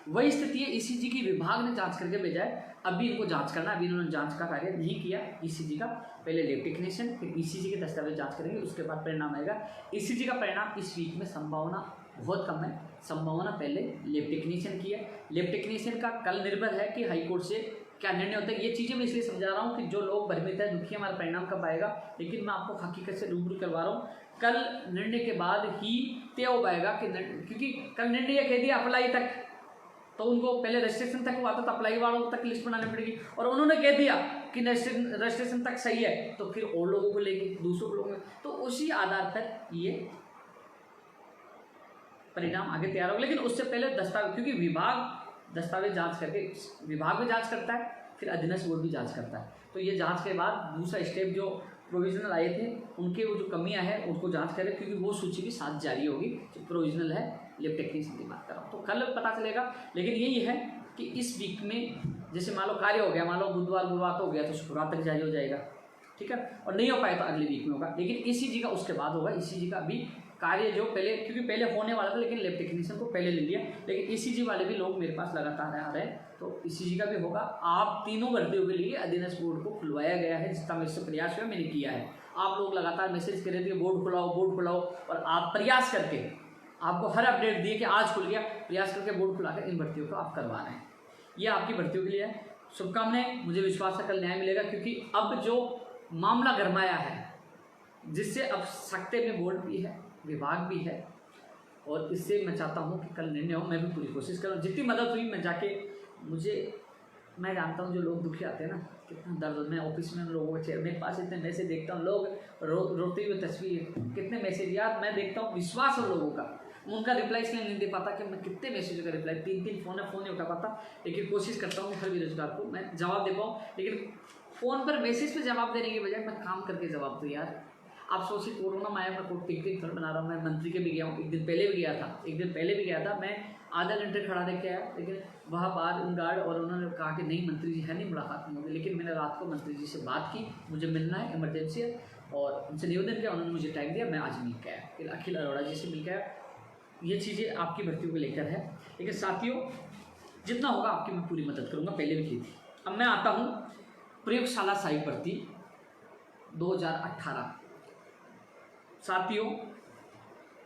वही स्थिति है ईसीजी की, विभाग ने जांच करके भेजा है, अभी इनको जांच करना, अभी इन्होंने जांच का कार्य नहीं किया ईसीजी का। पहले लैब टेक्नीशियन, फिर ईसीजी के दस्तावेज जांच करेंगे, उसके बाद परिणाम आएगा। ईसीजी का परिणाम इस वीक में संभावना बहुत कम है, संभावना पहले लैब टेक्नीशियन की है। लैब टेक्नीशियन का कल निर्भर है कि हाईकोर्ट से क्या निर्णय होता है। ये चीज़ें मैं इसलिए समझा रहा हूँ कि जो लोग भ्रमित है, दुखी, हमारा परिणाम कब आएगा, लेकिन मैं आपको हकीकत से रूबरू करवा रहा हूँ। कल निर्णय के बाद ही तय हो पाएगा कि क्योंकि कल निर्णय कह दिया अप्लाई तक, तो उनको पहले रजिस्ट्रेशन तक हुआ था, तो अप्लाई वालों तक लिस्ट बनानी पड़ेगी। और उन्होंने कह दिया कि रजिस्ट्रेशन तक सही है, तो फिर और लोगों को लेंगे, दूसरों को लोगों, तो उसी आधार पर ये परिणाम आगे तैयार होगा। लेकिन उससे पहले दस्तावेज, क्योंकि विभाग दस्तावेज जांच करके, विभाग भी जांच करता है, फिर अधीनस्थ बोर्ड भी जांच करता है। तो ये जांच के बाद दूसरा स्टेप, जो प्रोविजनल आए थे उनके वो जो कमियां हैं उनको जांच करें, क्योंकि वो सूची भी साथ जारी होगी जो प्रोविजनल है। लैब टेक्नीशियन की बात कर रहा हूँ, तो कल पता चलेगा। लेकिन यही है कि इस वीक में जैसे मान लो कार्य हो गया, मान लो बुधवार गुरुवार तो हो गया, तो शुक्रवार तक जारी हो जाएगा, ठीक है। और नहीं हो पाए तो अगले वीक में होगा। लेकिन ईसीजी का उसके बाद होगा। ईसीजी का अभी कार्य जो पहले, क्योंकि पहले होने वाला था, लेकिन लैब टेक्नीशियन को पहले ले लिया, लेकिन ईसीजी वाले भी लोग मेरे पास लगातार आ रहे हैं, तो ईसीजी का भी होगा। आप तीनों भर्तियों के लिए अधीनस्थ बोर्ड को खुलवाया गया है, जितना मेरे से प्रयास हुआ मैंने किया है। आप लोग लगातार मैसेज कर रहे थे बोर्ड खुलाओ बोर्ड खुलाओ, और आप प्रयास करके आपको हर अपडेट दिए कि आज खुल गया, प्रयास करके बोर्ड खुलाकर इन भर्तियों को आप करवा रहे हैं। ये आपकी भर्तियों के लिए है। शुभकामनाएं, मुझे विश्वास है कल न्याय मिलेगा, क्योंकि अब जो मामला गरमाया है, जिससे अब सकते में बोर्ड भी है, विभाग भी है, और इससे मैं चाहता हूँ कि कल निर्णय हो। मैं भी पूरी कोशिश करूँ, जितनी मदद हुई मैं जाके, मैं जानता हूँ जो लोग दुखी आते हैं ना, कितना दर्द। मैं ऑफिस में लोगों के मेरे पास इतने मैसेज देखता हूँ, लोग रोते हुए तस्वीर, कितने मैसेज यार मैं देखता हूँ, विश्वास है लोगों का, उनका रिप्लाई इसलिए नहीं दे पाता कि मैं कितने मैसेजों का रिप्लाई, 3 फ़ोन है, फ़ोन नहीं उठा पाता, लेकिन कोशिश करता हूँ हर बेरोजगार को मैं जवाब दे पाऊँ। लेकिन फ़ोन पर मैसेज पर जवाब देने के बजाय मैं काम करके जवाब दूँ यार। आप सोचिए, कोरोना में आया, मैं पिकनिक घर बना रहा हूँ, मैं मंत्री के भी गया हूँ, एक दिन पहले भी गया था, मैं आधा घंटे खड़ा देख के आया, लेकिन वहाँ बाहर उन गार्ड और उन्होंने कहा कि नहीं मंत्री जी है नहीं, मुलाकात नहीं होगी। लेकिन मैंने रात को मंत्री जी से बात की, मुझे मिलना है, इमरजेंसी है, और उनसे निवेदन किया, उन्होंने मुझे टाइम दिया, मैं आज मिल के आया, फिर अखिल अरोड़ा जी से मिल के आया। ये चीज़ें आपकी भर्तियों को लेकर है, लेकिन साथियों जितना होगा आपकी मैं पूरी मदद करूँगा, पहले भी की थी। अब मैं आता हूँ प्रयोगशाला सहायक भर्ती 2018। साथियों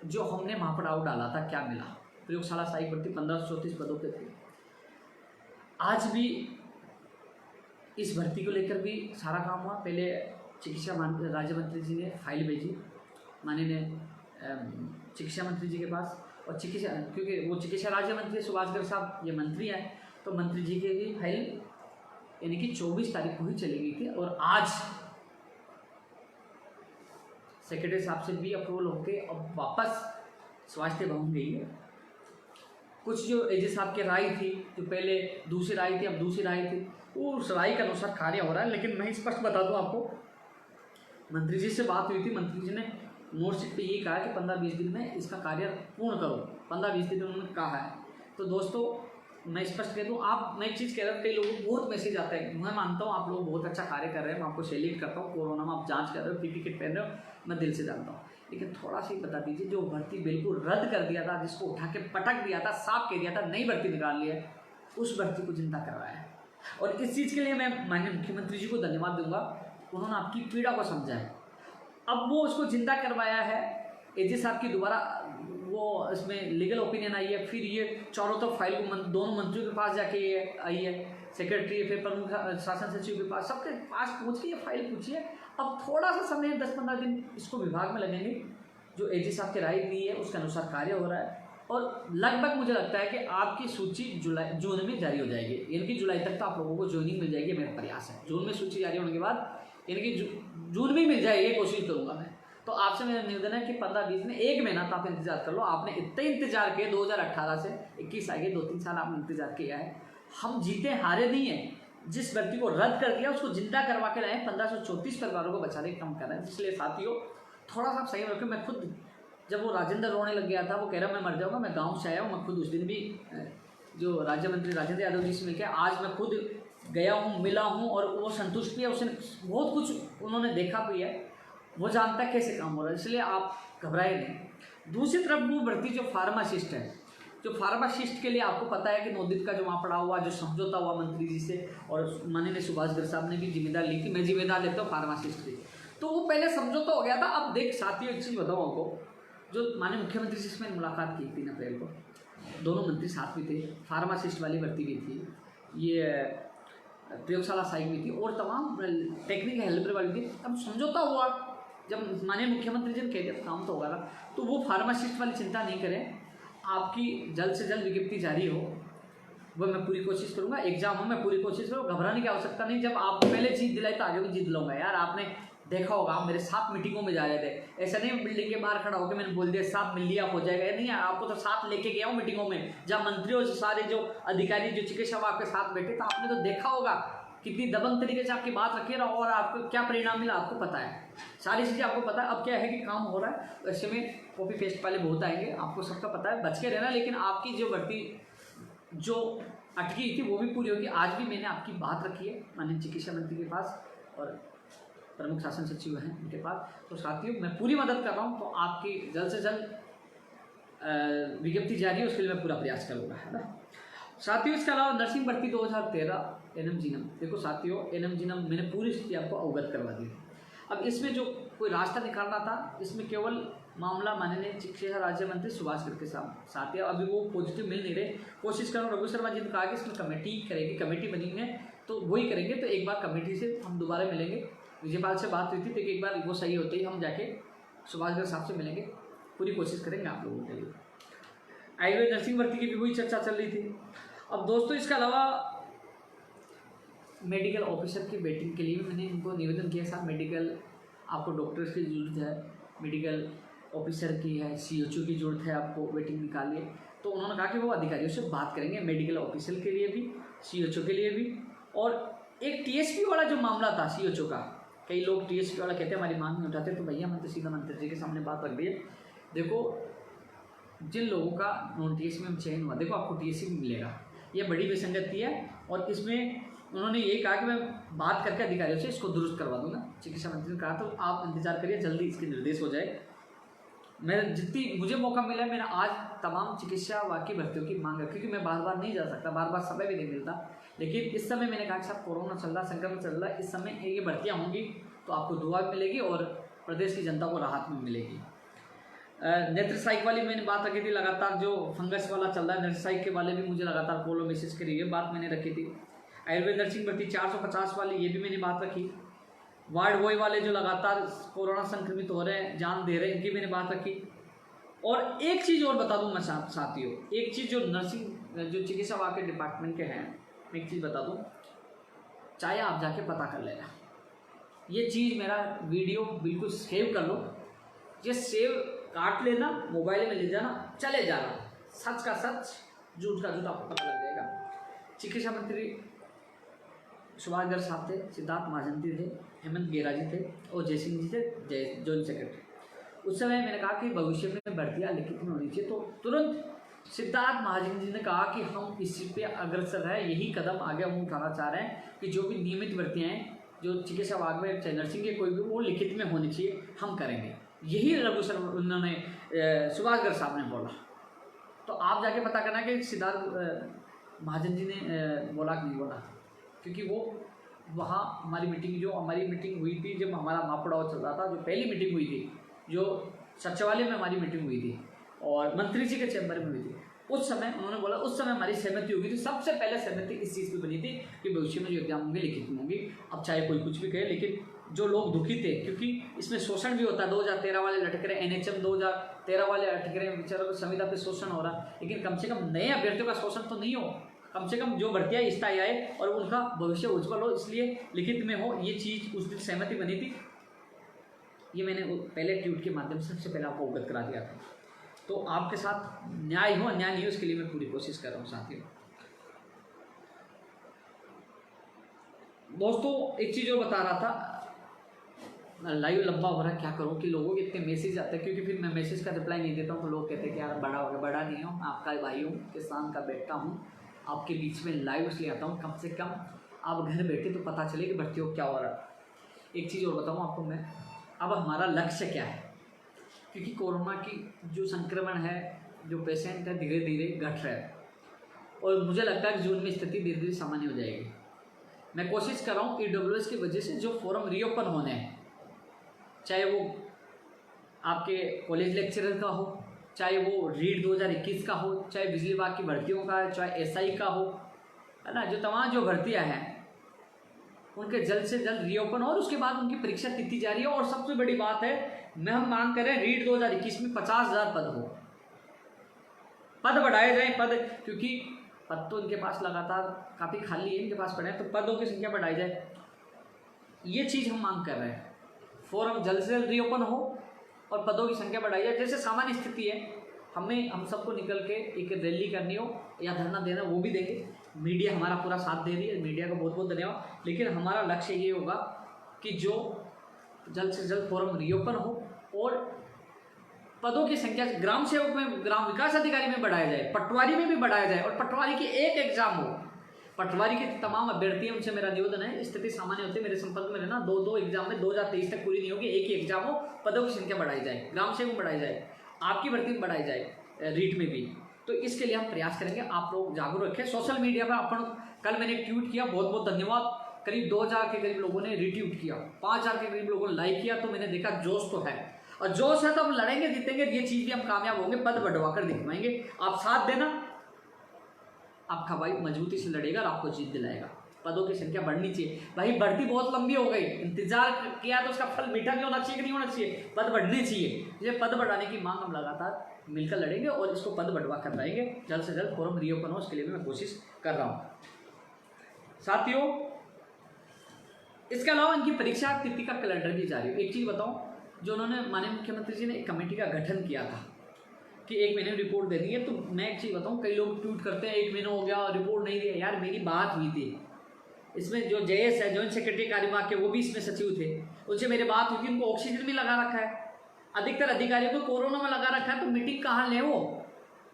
जो हमने महापड़ाव डाला था, क्या मिला? प्रयोगशाला सहायक भर्ती 1534 पदों पे थे। आज भी इस भर्ती को लेकर भी सारा काम हुआ। पहले चिकित्सा राज्य मंत्री जी ने फाइल भेजी माननीय चिकित्सा मंत्री जी के पास, और चिकित्सा, क्योंकि वो चिकित्सा राज्य मंत्री सुभाष गर्ग साहब ये मंत्री हैं, तो मंत्री जी की भी फाइल यानी कि 24 तारीख को ही चली गई थी, और आज सेक्रेटरी साहब से भी अप्रूवल होके अब वापस स्वास्थ्य भवन गई है। कुछ जो एजे साहब की राय थी, जो पहले दूसरी राय थी, अब दूसरी राय थी, वो उस राय के अनुसार कार्य हो रहा है। लेकिन मैं स्पष्ट बता दूं आपको, मंत्री जी से बात हुई थी, मंत्री जी ने नोटशीट पे ये कहा कि 15-20 दिन में इसका कार्य पूर्ण करो, 15-20 दिन उन्होंने कहा है। तो दोस्तों मैं स्पष्ट कह दूँ, आप मैं एक चीज़ कह रहा हूँ, कई लोगों को बहुत मैसेज आता है, मैं मानता हूँ आप लोग बहुत अच्छा कार्य कर रहे हैं, मैं आपको सैल्यूट करता हूँ, कोरोना में आप जाँच कर रहे हो, पीपी किट पहन रहे हो, मैं दिल से जानता हूँ, लेकिन थोड़ा सा ही बता दीजिए, जो भर्ती बिल्कुल रद्द कर दिया था, जिसको उठा के पटक दिया था, साफ कह दिया था नई भर्ती निकाल लिया है, उस भर्ती को जिंदा करवाया है। और इस चीज़ के लिए मैं माननीय मुख्यमंत्री जी को धन्यवाद दूंगा, उन्होंने आपकी पीड़ा को समझा है। अब वो उसको जिंदा करवाया है, एजी साहब की दोबारा वो इसमें लीगल ओपिनियन आई है, फिर ये चारों तरफ फाइल को दोनों मंत्रियों के पास जाके ये आई है, सेक्रेटरी, फिर प्रमुख शासन सचिव के पास, सबके पास पहुँच के ये फाइल पूछी है। अब थोड़ा सा समय 10-15 दिन इसको विभाग में लगेंगे, जो एजी साहब की राय दी है उसके अनुसार कार्य हो रहा है, और लगभग मुझे लगता है कि आपकी सूची जून में जारी हो जाएगी, इनकी जुलाई तक तो आप लोगों को ज्वाइनिंग मिल जाएगी, मेरा प्रयास है। जून में सूची जारी होने के बाद इनकी जून में मिल जाएगी, कोशिश करूंगा मैं। तो आपसे मेरा निवेदन है कि 15-20 में 1 महीना तो आप इंतजार कर लो। आपने इतने इंतजार किए, 2018 से 21 आगे 2-3 साल आपने इंतजार किया है। हम जीते हारे नहीं है, जिस व्यक्ति को रद्द कर दिया उसको जिंदा करवा के लाए, 1534 परिवारों को बचाने का काम कर रहे हैं। इसलिए साथियों थोड़ा सा सही रखो। मैं खुद जब वो राजेंद्र रोने लग गया था, वो कह रहा मैं मर जाऊंगा, मैं गांव से आया हूँ, मैं खुद उस दिन भी जो राज्य मंत्री राजेंद्र यादव जी से मिलकर आज मैं खुद गया हूँ, मिला हूँ, और वो संतुष्ट भी है, उसने बहुत कुछ उन्होंने देखा भी है, वो जानता है कैसे काम हो रहा है, इसलिए आप घबराए नहीं। दूसरी तरफ वो भर्ती जो फार्मासिस्ट है, जो फार्मासिस्ट के लिए आपको पता है कि नोदित का जो वहाँ पड़ा हुआ जो समझौता हुआ मंत्री जी से, और माननीय सुभाष गर्ग साहब ने भी जिम्मेदार ली थी, मैं जिम्मेदार लेता हूँ फार्मासिस्ट की, तो वो पहले समझौता हो गया था। अब देख साथियों एक चीज़ बताऊँ आपको, जो माननीय मुख्यमंत्री जी से मैंने मुलाकात की 3 अप्रैल को, दोनों मंत्री साथ में थे, फार्मासिस्ट वाली भर्ती भी थी, ये प्रयोगशाला सहायक भी थी, और तमाम टेक्निकल हेल्पर वाली थी। अब समझौता हुआ, जब माननीय मुख्यमंत्री जी ने कह दिया काम तो होगा, तो वो फार्मासिस्ट वाली चिंता नहीं करें, आपकी जल्द से जल्द विज्ञप्ति जारी हो, वह मैं पूरी कोशिश करूंगा। एग्जाम हो मैं पूरी कोशिश करूँगा, घबराने की आवश्यकता नहीं। जब आप पहले जीत दिलाई तो आगे भी जीत लूँगा यार। आपने देखा होगा, आप मेरे साथ मीटिंगों में जा रहे थे, ऐसा नहीं बिल्डिंग के बाहर खड़ा होकर मैंने बोल दिया साथ मिल लिया हो जाएगा, नहीं, आपको तो साथ लेके गया हूँ मीटिंगों में, जहाँ मंत्रियों से सारे जो अधिकारी जो चिकित्सक आपके साथ बैठे, तो आपने तो देखा होगा कितनी दबंग तरीके से आपकी बात रखी रहा, और आपको क्या परिणाम मिला आपको पता है, सारी चीज़ें आपको पता है। अब क्या है कि काम हो रहा है, तो ऐसे में कॉपी पेस्ट वाले बहुत आएंगे, आपको सबका पता है, बच के रहना। लेकिन आपकी जो भर्ती जो अटकी थी वो भी पूरी होगी। आज भी मैंने आपकी बात रखी है माननीय चिकित्सा मंत्री के पास और प्रमुख शासन सचिव हैं उनके पास। तो साथियों मैं पूरी मदद कर रहा हूँ, तो आपकी जल्द से जल्द विज्ञप्ति जारी है, उसके लिए मैं पूरा प्रयास करूँगा, है ना साथियों। इसके अलावा नर्सिंग भर्ती 2013 एनएम जीनम, देखो साथियों एनएम जीनम मैंने पूरी स्थिति आपको अवगत करवा दी। अब इसमें जो कोई रास्ता निकालना था, इसमें केवल मामला माननीय शिक्षा राज्य मंत्री सुभाष गर्ग के साथ है। अभी वो पॉजिटिव मिल नहीं रहे, कोशिश करूँ। रघु शर्मा जी ने कहा कि इसमें कमेटी करेगी, कमेटी बनी हुई है तो वही करेंगे। तो एक बार कमेटी से हम दोबारा मिलेंगे, विजयपाल से बात हुई थी, तो एक बार वो सही होते ही हम जाके सुभाष गर्ग साहब से मिलेंगे, पूरी कोशिश करेंगे आप लोगों के लिए। आयुर्वेद नर्सिंग भर्ती की भी वही चर्चा चल रही थी। अब दोस्तों इसके अलावा मेडिकल ऑफिसर की वेटिंग के लिए भी मैंने इनको निवेदन किया, साहब मेडिकल आपको डॉक्टर्स की ज़रूरत है, मेडिकल ऑफिसर की है, सीएचओ की ज़रूरत है, आपको वेटिंग निकालिए। तो उन्होंने कहा कि वो अधिकारियों से बात करेंगे, मेडिकल ऑफिसर के लिए भी, सीएचओ के लिए भी। और एक टीएसपी वाला जो मामला था सीएचओ का, कई लोग टीएसपी वाला कहते हैं हमारी मांग नहीं उठाते, तो भैया मैं तो सीधा मंत्री जी के सामने बात रख दी है। देखो जिन लोगों का नॉन टीएसपी में चयन हुआ, देखो आपको टीएसपी मिलेगा, ये बड़ी विसंगति है। और इसमें उन्होंने यही कहा कि मैं बात करके अधिकारियों से इसको दुरुस्त करवा दूंगा, चिकित्सा मंत्री ने कहा। तो आप इंतजार करिए, जल्दी इसके निर्देश हो जाए। मैं जितनी मुझे मौका मिला है, मैंने आज तमाम चिकित्सा वाकई भर्तियों की मांग रखी, क्योंकि मैं बार बार नहीं जा सकता, बार बार समय भी नहीं मिलता। लेकिन इस समय मैंने कहा कि साहब कोरोना चल रहा, संक्रमण चल रहा है, इस समय ये भर्तियाँ होंगी तो आपको दुआ मिलेगी और प्रदेश की जनता को राहत में मिलेगी। नेत्र साइक वाली मैंने बात रखी थी, लगातार जो फंगस वाला चल रहा है नेत्र साइक के वाले भी मुझे लगातार कॉल और मैसेज करी, ये बात मैंने रखी थी। आयुर्वेद नर्सिंग भर्ती 450 वाली, ये भी मैंने बात रखी। वार्ड बॉय वाले जो लगातार कोरोना संक्रमित हो रहे हैं, जान दे रहे हैं, इनकी मैंने बात रखी। और एक चीज़ और बता दूं मैं साथियों, एक चीज़ जो नर्सिंग जो चिकित्सा वाकई डिपार्टमेंट के हैं, एक चीज़ बता दूं, चाहे आप जाके पता कर लेना, ये चीज़ मेरा वीडियो बिल्कुल सेव कर लो, ये सेव काट लेना, मोबाइल में ले जाना, चले जाना, सच का सच, झूठ का झूठ आपको पता लग जाएगा। चिकित्सा मंत्री सुभाष गर्ग साहब थे, सिद्धार्थ महाजन थे, हेमंत गेरा जी थे और जयसिंह जी थे, जॉइंट सेक्रेटरी। उस समय मैंने कहा कि भविष्य में भर्तियाँ लिखित में होनी चाहिए, तो तुरंत सिद्धार्थ महाजन जी ने कहा कि हम इस चीज़ पे अग्रसर है, यही कदम आगे हम उठाना चाह रहे हैं कि जो भी नियमित भर्तियाँ हैं जो चिकित्सा विभाग में चाहे नर्सिंग के कोई भी, वो लिखित में होनी चाहिए, हम करेंगे। यही रघु सर उन्होंने सुभाष गर्ग साहब ने बोला। तो आप जाके पता करना कि सिद्धार्थ महाजन जी ने बोला कि नहीं बोला, क्योंकि वो वहाँ हमारी मीटिंग हुई थी जब हमारा महापड़ाव चल रहा था, जो पहली मीटिंग हुई थी, जो सचिवालय में हमारी मीटिंग हुई थी और मंत्री जी के चैम्बर में हुई थी, उस समय उन्होंने बोला, उस समय हमारी सहमति होगी थी। सबसे पहले सहमति इस चीज़ की बनी थी कि भविष्य में जो एग्जाम होंगे लिखित में होंगी। अब चाहे कोई कुछ भी कहे, लेकिन जो लोग दुखी थे, क्योंकि इसमें शोषण भी होता है, 2013 वाले लटक रहे, NHM 2013 वाले अटक रहे, बेचारों को संविदा पे शोषण हो रहा, लेकिन कम से कम नए अभ्यर्थियों का शोषण तो नहीं हो, कम से कम जो भर्तियाँ स्थायी आए और उनका भविष्य उज्जवल हो, इसलिए लिखित में हो। ये चीज़ उस दिन सहमति बनी थी। ये मैंने पहले ट्वीट के माध्यम से सबसे पहले आपको अवगत करा दिया था। तो आपके साथ न्याय हो अन्याय नहीं हो, उसके लिए मैं पूरी कोशिश कर रहा हूँ साथियों। दोस्तों एक चीज़ और बता रहा था, लाइव लंबा हो रहा है, क्या करूँ कि लोगों के इतने मैसेज आते हैं, क्योंकि फिर मैं मैसेज का रिप्लाई नहीं देता हूँ तो लोग कहते हैं कि यार बड़ा हो गया। बड़ा नहीं हूँ, आपका भाई हूँ, किसान का बेटा हूँ, आपके बीच में लाइव इसलिए आता हूँ, कम से कम आप घर बैठे तो पता चले कि भर्तियों क्या हो रहा है। एक चीज़ और बताऊँ आपको मैं, अब हमारा लक्ष्य क्या है, क्योंकि कोरोना की जो संक्रमण है, जो पेशेंट है, धीरे धीरे घट रहा है और मुझे लगता है कि जून में स्थिति धीरे धीरे सामान्य हो जाएगी। मैं कोशिश कर रहा हूँ EWS की वजह से जो फोरम रीओपन होने हैं, चाहे वो आपके कॉलेज लेक्चरर का हो, चाहे वो रीट 2021 का हो, चाहे बिजली विभाग की भर्तियों का है, चाहे SI का हो, है ना, जो तमाम जो भर्तियाँ हैं उनके जल्द से जल्द रीओपन और उसके बाद उनकी परीक्षा तिथि जारी है। और सबसे बड़ी बात है, मैं हम मांग कर रहे हैं रीट 2021 में 50,000 पद हो, पद बढ़ाए जाएं, पद, क्योंकि पद तो इनके पास लगातार काफ़ी खाली है, इनके पास पड़े हैं, तो पदों की संख्या बढ़ाई जाए, ये चीज़ हम मांग कर रहे हैं। फोरम जल्द से जल्द रीओपन हो और पदों की संख्या बढ़ाई जाए। जैसे सामान्य स्थिति है, हम सबको निकल के एक रैली करनी हो या धरना देना, वो भी देंगे। मीडिया हमारा पूरा साथ दे रही है, मीडिया का बहुत बहुत धन्यवाद। लेकिन हमारा लक्ष्य ये होगा कि जो जल्द से जल्द फोरम रीओपन हो और पदों की संख्या ग्राम सेवक में, ग्राम विकास अधिकारी में बढ़ाया जाए, पटवारी में भी बढ़ाया जाए और पटवारी की एक एग्जाम हो। पटवारी के तमाम अभ्यर्थी, उनसे मेरा निवेदन है, स्थिति सामान्य होती है मेरे संपर्क में रहना, 2 एग्जाम में 2023 तक पूरी नहीं होगी, एक ही एग्जाम हो, पदों की संख्या बढ़ाई जाए, ग्राम सेवक में बढ़ाई जाए, आपकी भर्ती में बढ़ाई जाए, रीट में भी। तो इसके लिए हम प्रयास करेंगे, आप लोग जागरूक रखें। सोशल मीडिया पर अपन, कल मैंने ट्वीट किया, बहुत बहुत धन्यवाद, करीब 2000 के करीब लोगों ने रिट्वीट किया, 5000 के करीब लोगों ने लाइक किया। तो मैंने देखा जोश तो है, और जोश है तो हम लड़ेंगे, जीतेंगे, ये चीज़ भी हम कामयाब होंगे, पद बढ़वा कर दिखवाएंगे। आप साथ देना, आपका भाई मजबूती से लड़ेगा और आपको जीत दिलाएगा। पदों की संख्या बढ़नी चाहिए भाई, भर्ती बहुत लंबी हो गई, इंतजार किया तो उसका फल मीठा भी होना चाहिए कि नहीं होना चाहिए, पद बढ़ने चाहिए। ये पद बढ़ाने की मांग हम लगातार मिलकर लड़ेंगे और इसको पद बढ़वा कर लाएंगे, जल्द से जल्द फोरम रीओपन हो, उसके लिए मैं कोशिश कर रहा हूँ साथियों। इसके अलावा इनकी परीक्षा तिथि का कैलेंडर भी जारी है। एक चीज़ बताऊँ, जो उन्होंने माननीय मुख्यमंत्री जी ने एक कमेटी का गठन किया था कि 1 महीने में रिपोर्ट देनी है, तो मैं एक चीज़ बताऊँ, कई लोग ट्वीट करते हैं 1 महीना हो गया रिपोर्ट नहीं दिया। यार मेरी बात हुई थी, इसमें जो JS है, जॉइंट सेक्रेटरी कार्यवाहक के, वो भी इसमें सचिव थे, उनसे मेरी बात हुई थी, उनको ऑक्सीजन भी लगा रखा है, अधिकतर अधिकारियों को कोरोना में लगा रखा है, तो मीटिंग कहाँ ले वो।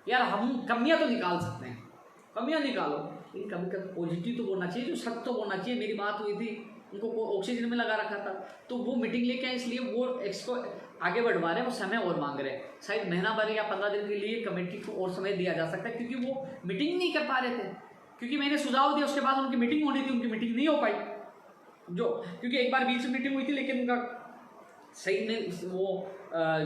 यार हम कमियाँ तो निकाल सकते हैं, कमियाँ निकालो, लेकिन कभी कभी पॉजिटिव तो बोलना चाहिए, जो सत्य तो बोलना चाहिए। मेरी बात हुई थी, उनको ऑक्सीजन में लगा रखा था, तो वो मीटिंग लेके आए, इसलिए वो एक्सको आगे बढ़वा रहे हैं, वो समय और मांग रहे हैं। शायद महीना भर या 15 दिन के लिए कमेटी को और समय दिया जा सकता है, क्योंकि वो मीटिंग नहीं कर पा रहे थे, क्योंकि मैंने सुझाव दिया, उसके बाद उनकी मीटिंग होनी थी, उनकी मीटिंग नहीं हो पाई, जो क्योंकि एक बार बीच में मीटिंग हुई थी, लेकिन उनका सही नहीं, वो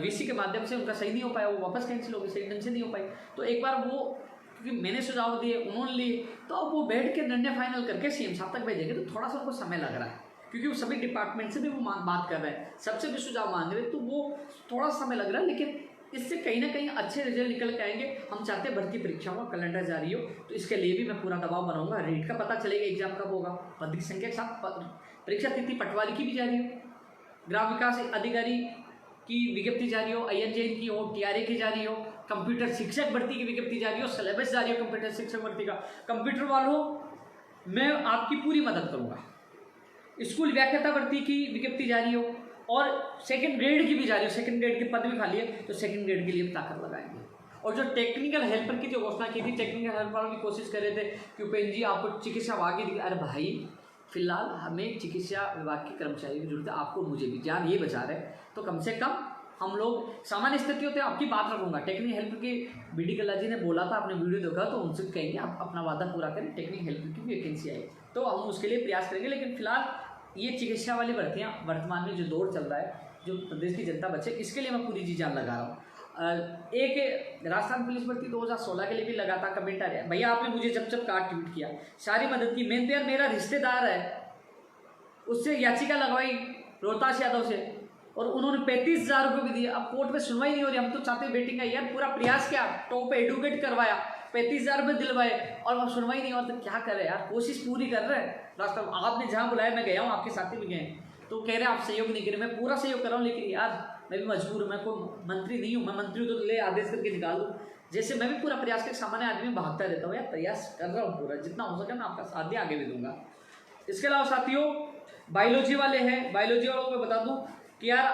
VC के माध्यम से उनका सही नहीं हो पाया, वो वापस कैंसिल हो गई, सही ढंग से नहीं हो पाई। तो एक बार वो, क्योंकि मैंने सुझाव दिए, उन्होंने लिए, तो अब वो बैठ के निर्णय फाइनल करके CM साहब तक भेजेंगे, तो थोड़ा सा उनको समय लग रहा है, क्योंकि वो सभी डिपार्टमेंट से भी वो बात कर रहे हैं, सबसे भी सुझाव मांग रहे हैं, तो वो थोड़ा समय लग रहा है, लेकिन इससे कहीं ना कहीं अच्छे रिजल्ट निकल के आएंगे। हम चाहते हैं भर्ती परीक्षाओं का कैलेंडर जारी हो, तो इसके लिए भी मैं पूरा दबाव बनाऊंगा। रेट का पता चलेगा, एग्जाम कब होगा, पद की संख्या के साथ परीक्षा तिथि पटवारी की भी जारी हो, ग्राम विकास अधिकारी की विज्ञप्ति जारी हो, INJN की हो, TRA की जारी हो, कंप्यूटर शिक्षक भर्ती की विज्ञप्ति जारी हो, सिलेबस जारी हो कंप्यूटर शिक्षक भर्ती का। कंप्यूटर वालों, मैं आपकी पूरी मदद करूँगा। स्कूल व्याख्याता भर्ती की विज्ञप्ति जारी हो, और सेकंड ग्रेड की भी जा रही है, सेकंड ग्रेड के पद भी खाली है, तो सेकंड ग्रेड के लिए भी ताकत लगाएंगे। और जो टेक्निकल हेल्पर की जो घोषणा की थी, टेक्निकल हेल्पर की कोशिश कर रहे थे कि उपेंद्र जी आपको चिकित्सा विभाग की, अरे भाई फिलहाल हमें चिकित्सा विभाग के कर्मचारी की जरूरत है, आपको मुझे भी जान ये बचा रहे, तो कम से कम हम लोग सामान्य स्थिति होते हैं, आपकी बात रखूंगा। टेक्निकल हेल्पर की बीडी कल्ला जी ने बोला था, आपने वीडियो देखा, तो उनसे कहेंगे आप अपना वादा पूरा करें, टेक्निकल हेल्पर की वैकेंसी आई, तो हम उसके लिए प्रयास करेंगे। लेकिन फिलहाल ये चिकित्सा वाली भर्तियाँ वर्तमान में जो दौर चल रहा है, जो प्रदेश की जनता बचे, इसके लिए मैं पूरी जी जान लगा रहा हूँ। एक राजस्थान पुलिस भर्ती 2016 के लिए भी लगातार कमेंट आ रहा है, भैया आपने मुझे जब कहा ट्वीट किया, सारी मदद की, मेन तो यार मेरा रिश्तेदार है, उससे याचिका लगवाई रोहतास यादव से, और उन्होंने 35,000 रुपये भी दिए। अब कोर्ट में सुनवाई नहीं हो रही, हम तो चाहते बेटी का यार पूरा प्रयास किया, टॉप पे एडवोकेट करवाया, 35,000 रुपये दिलवाए, और अब सुनवाई नहीं हो रही, तो क्या करे यार, कोशिश पूरी कर रहे हैं। राष्ट्र आपने जहाँ बुलाया मैं गया हूँ, आपके साथी भी गए, तो कह रहे हैं आप सहयोग नहीं करें, मैं पूरा सहयोग कर रहा हूँ, लेकिन यार मैं भी मजबूर हूँ, मैं कोई मंत्री नहीं हूँ, मैं मंत्री हूँ तो ले आदेश करके निकाल दूँ, जैसे मैं भी पूरा प्रयास कर, सामान्य आदमी भागता रहता हूँ, यार प्रयास कर रहा हूँ पूरा, जितना हो सके मैं आपका साथ आगे भी दूंगा। इसके अलावा साथियों बायोलॉजी वाले हैं, बायोलॉजी वालों को मैं बता दूं कि यार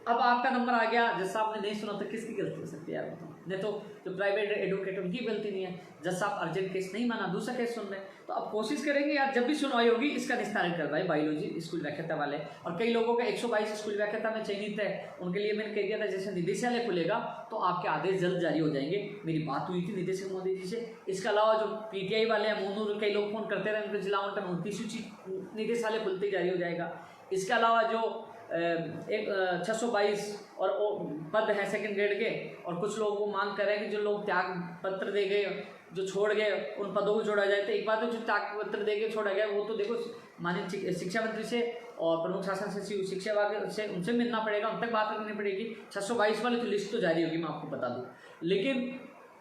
अब आपका नंबर आ गया, जैसा आपने नहीं सुना तो किसकी गलती हो सकती है यार बताओ, नहीं तो जो प्राइवेट एडवोकेट उनकी गलती नहीं है, जैसा आप अर्जेंट केस नहीं माना, दूसरा केस सुन रहे, तो अब कोशिश करेंगे यार जब भी सुनवाई होगी इसका निस्तारण कर रहा है बायोलॉजी स्कूल व्याख्याता वाले। और कई लोगों का 122 स्कूल व्याख्याता में चयनित है, उनके लिए मैंने कह दिया था जैसे निदेशालय खुलेगा तो आपके आदेश जल्द जारी हो जाएंगे, मेरी बात हुई थी निदेशक मोदी जी से। इसके अलावा जो पीटीआई वाले हैं, मूनूर, कई लोग फोन करते रहे, उनके जिला आवंटन 29 सूची निदेशालय खुलते ही जारी हो जाएगा। इसके अलावा जो एक 622 और पद है सेकंड ग्रेड के, और कुछ लोग वो मांग कर रहे हैं कि जो लोग त्याग पत्र दे गए, जो छोड़ गए, उन पदों को जोड़ा जाए। तो एक बात तो जो त्याग पत्र दे गए छोड़ा गया वो तो देखो माननीय शिक्षा मंत्री से और प्रमुख शासन सचिव शिक्षा विभाग से, उनसे मिलना पड़ेगा, उन तक बात करनी पड़ेगी। 622 वाली तो लिस्ट तो जारी होगी, मैं आपको बता दूँ, लेकिन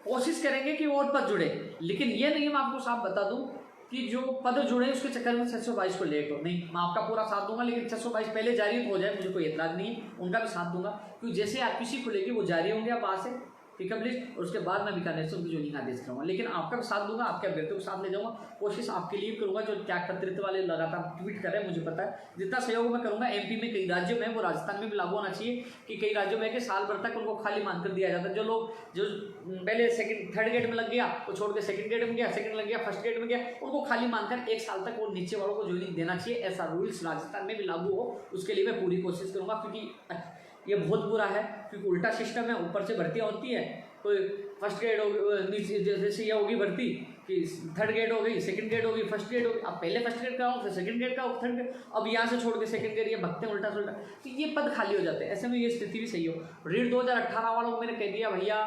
कोशिश करेंगे कि और पद जुड़े। लेकिन ये नहीं, मैं आपको साफ बता दूँ कि जो पद जुड़े उसके चक्कर में 622 को लेट हो नहीं, मैं आपका पूरा साथ दूंगा, लेकिन 622 पहले जारी हो जाए मुझे कोई एतराज नहीं है, उनका भी साथ दूंगा, क्योंकि जैसे आरपीसी खुलेगी वो जारी होंगे आप वहाँ से पिकअप लिस्ट, और उसके बाद मैं बीकानेर से उनकी ज्वाइनिंग आदेश करूँगा। लेकिन आपका भी साथ दूंगा, आपके अभ्यर्थियों को साथ ले जाऊँगा, कोशिश आपके लिए करूँगा। जो त्याग पत्रित वाले लगातार ट्वीट कर रहे हैं, मुझे पता है जितना सहयोग मैं करूँगा। एमपी में कई राज्यों में, वो राजस्थान में भी लागू होना चाहिए कि कई राज्यों में कि साल भर तक उनको खाली मानकर दिया जाता है। जो लोग जो पहले थर्ड ग्रेड में लग गया वो छोड़ के सेकंड ग्रेड में गया, सेकंड लग गया फर्स्ट ग्रेड में गया, उनको खाली मानकर 1 साल तक वो नीचे वालों को ज्वाइनिंग देना चाहिए। ऐसा रूल्स राजस्थान में भी लागू हो, उसके लिए मैं पूरी कोशिश करूँगा, क्योंकि ये बहुत बुरा है, क्योंकि उल्टा सिस्टम है, ऊपर से भर्तियाँ होती है, कोई फर्स्ट ग्रेड होगी, नीचे जैसे ये होगी भर्ती कि थर्ड ग्रेड हो गई, सेकंड ग्रेड होगी, फर्स्ट ग्रेड होगी, अब पहले फर्स्ट ग्रेड का हो, फिर सेकंड ग्रेड का हो, थर्ड ग्रेड, अब यहाँ से छोड़ के सेकंड ग्रेड, ये भगते हैं उल्टा सुल्टा, तो ये पद खाली हो जाते हैं। ऐसे में ये स्थिति भी सही हो। रीड 2018 वालों को मैंने कह दिया भैया,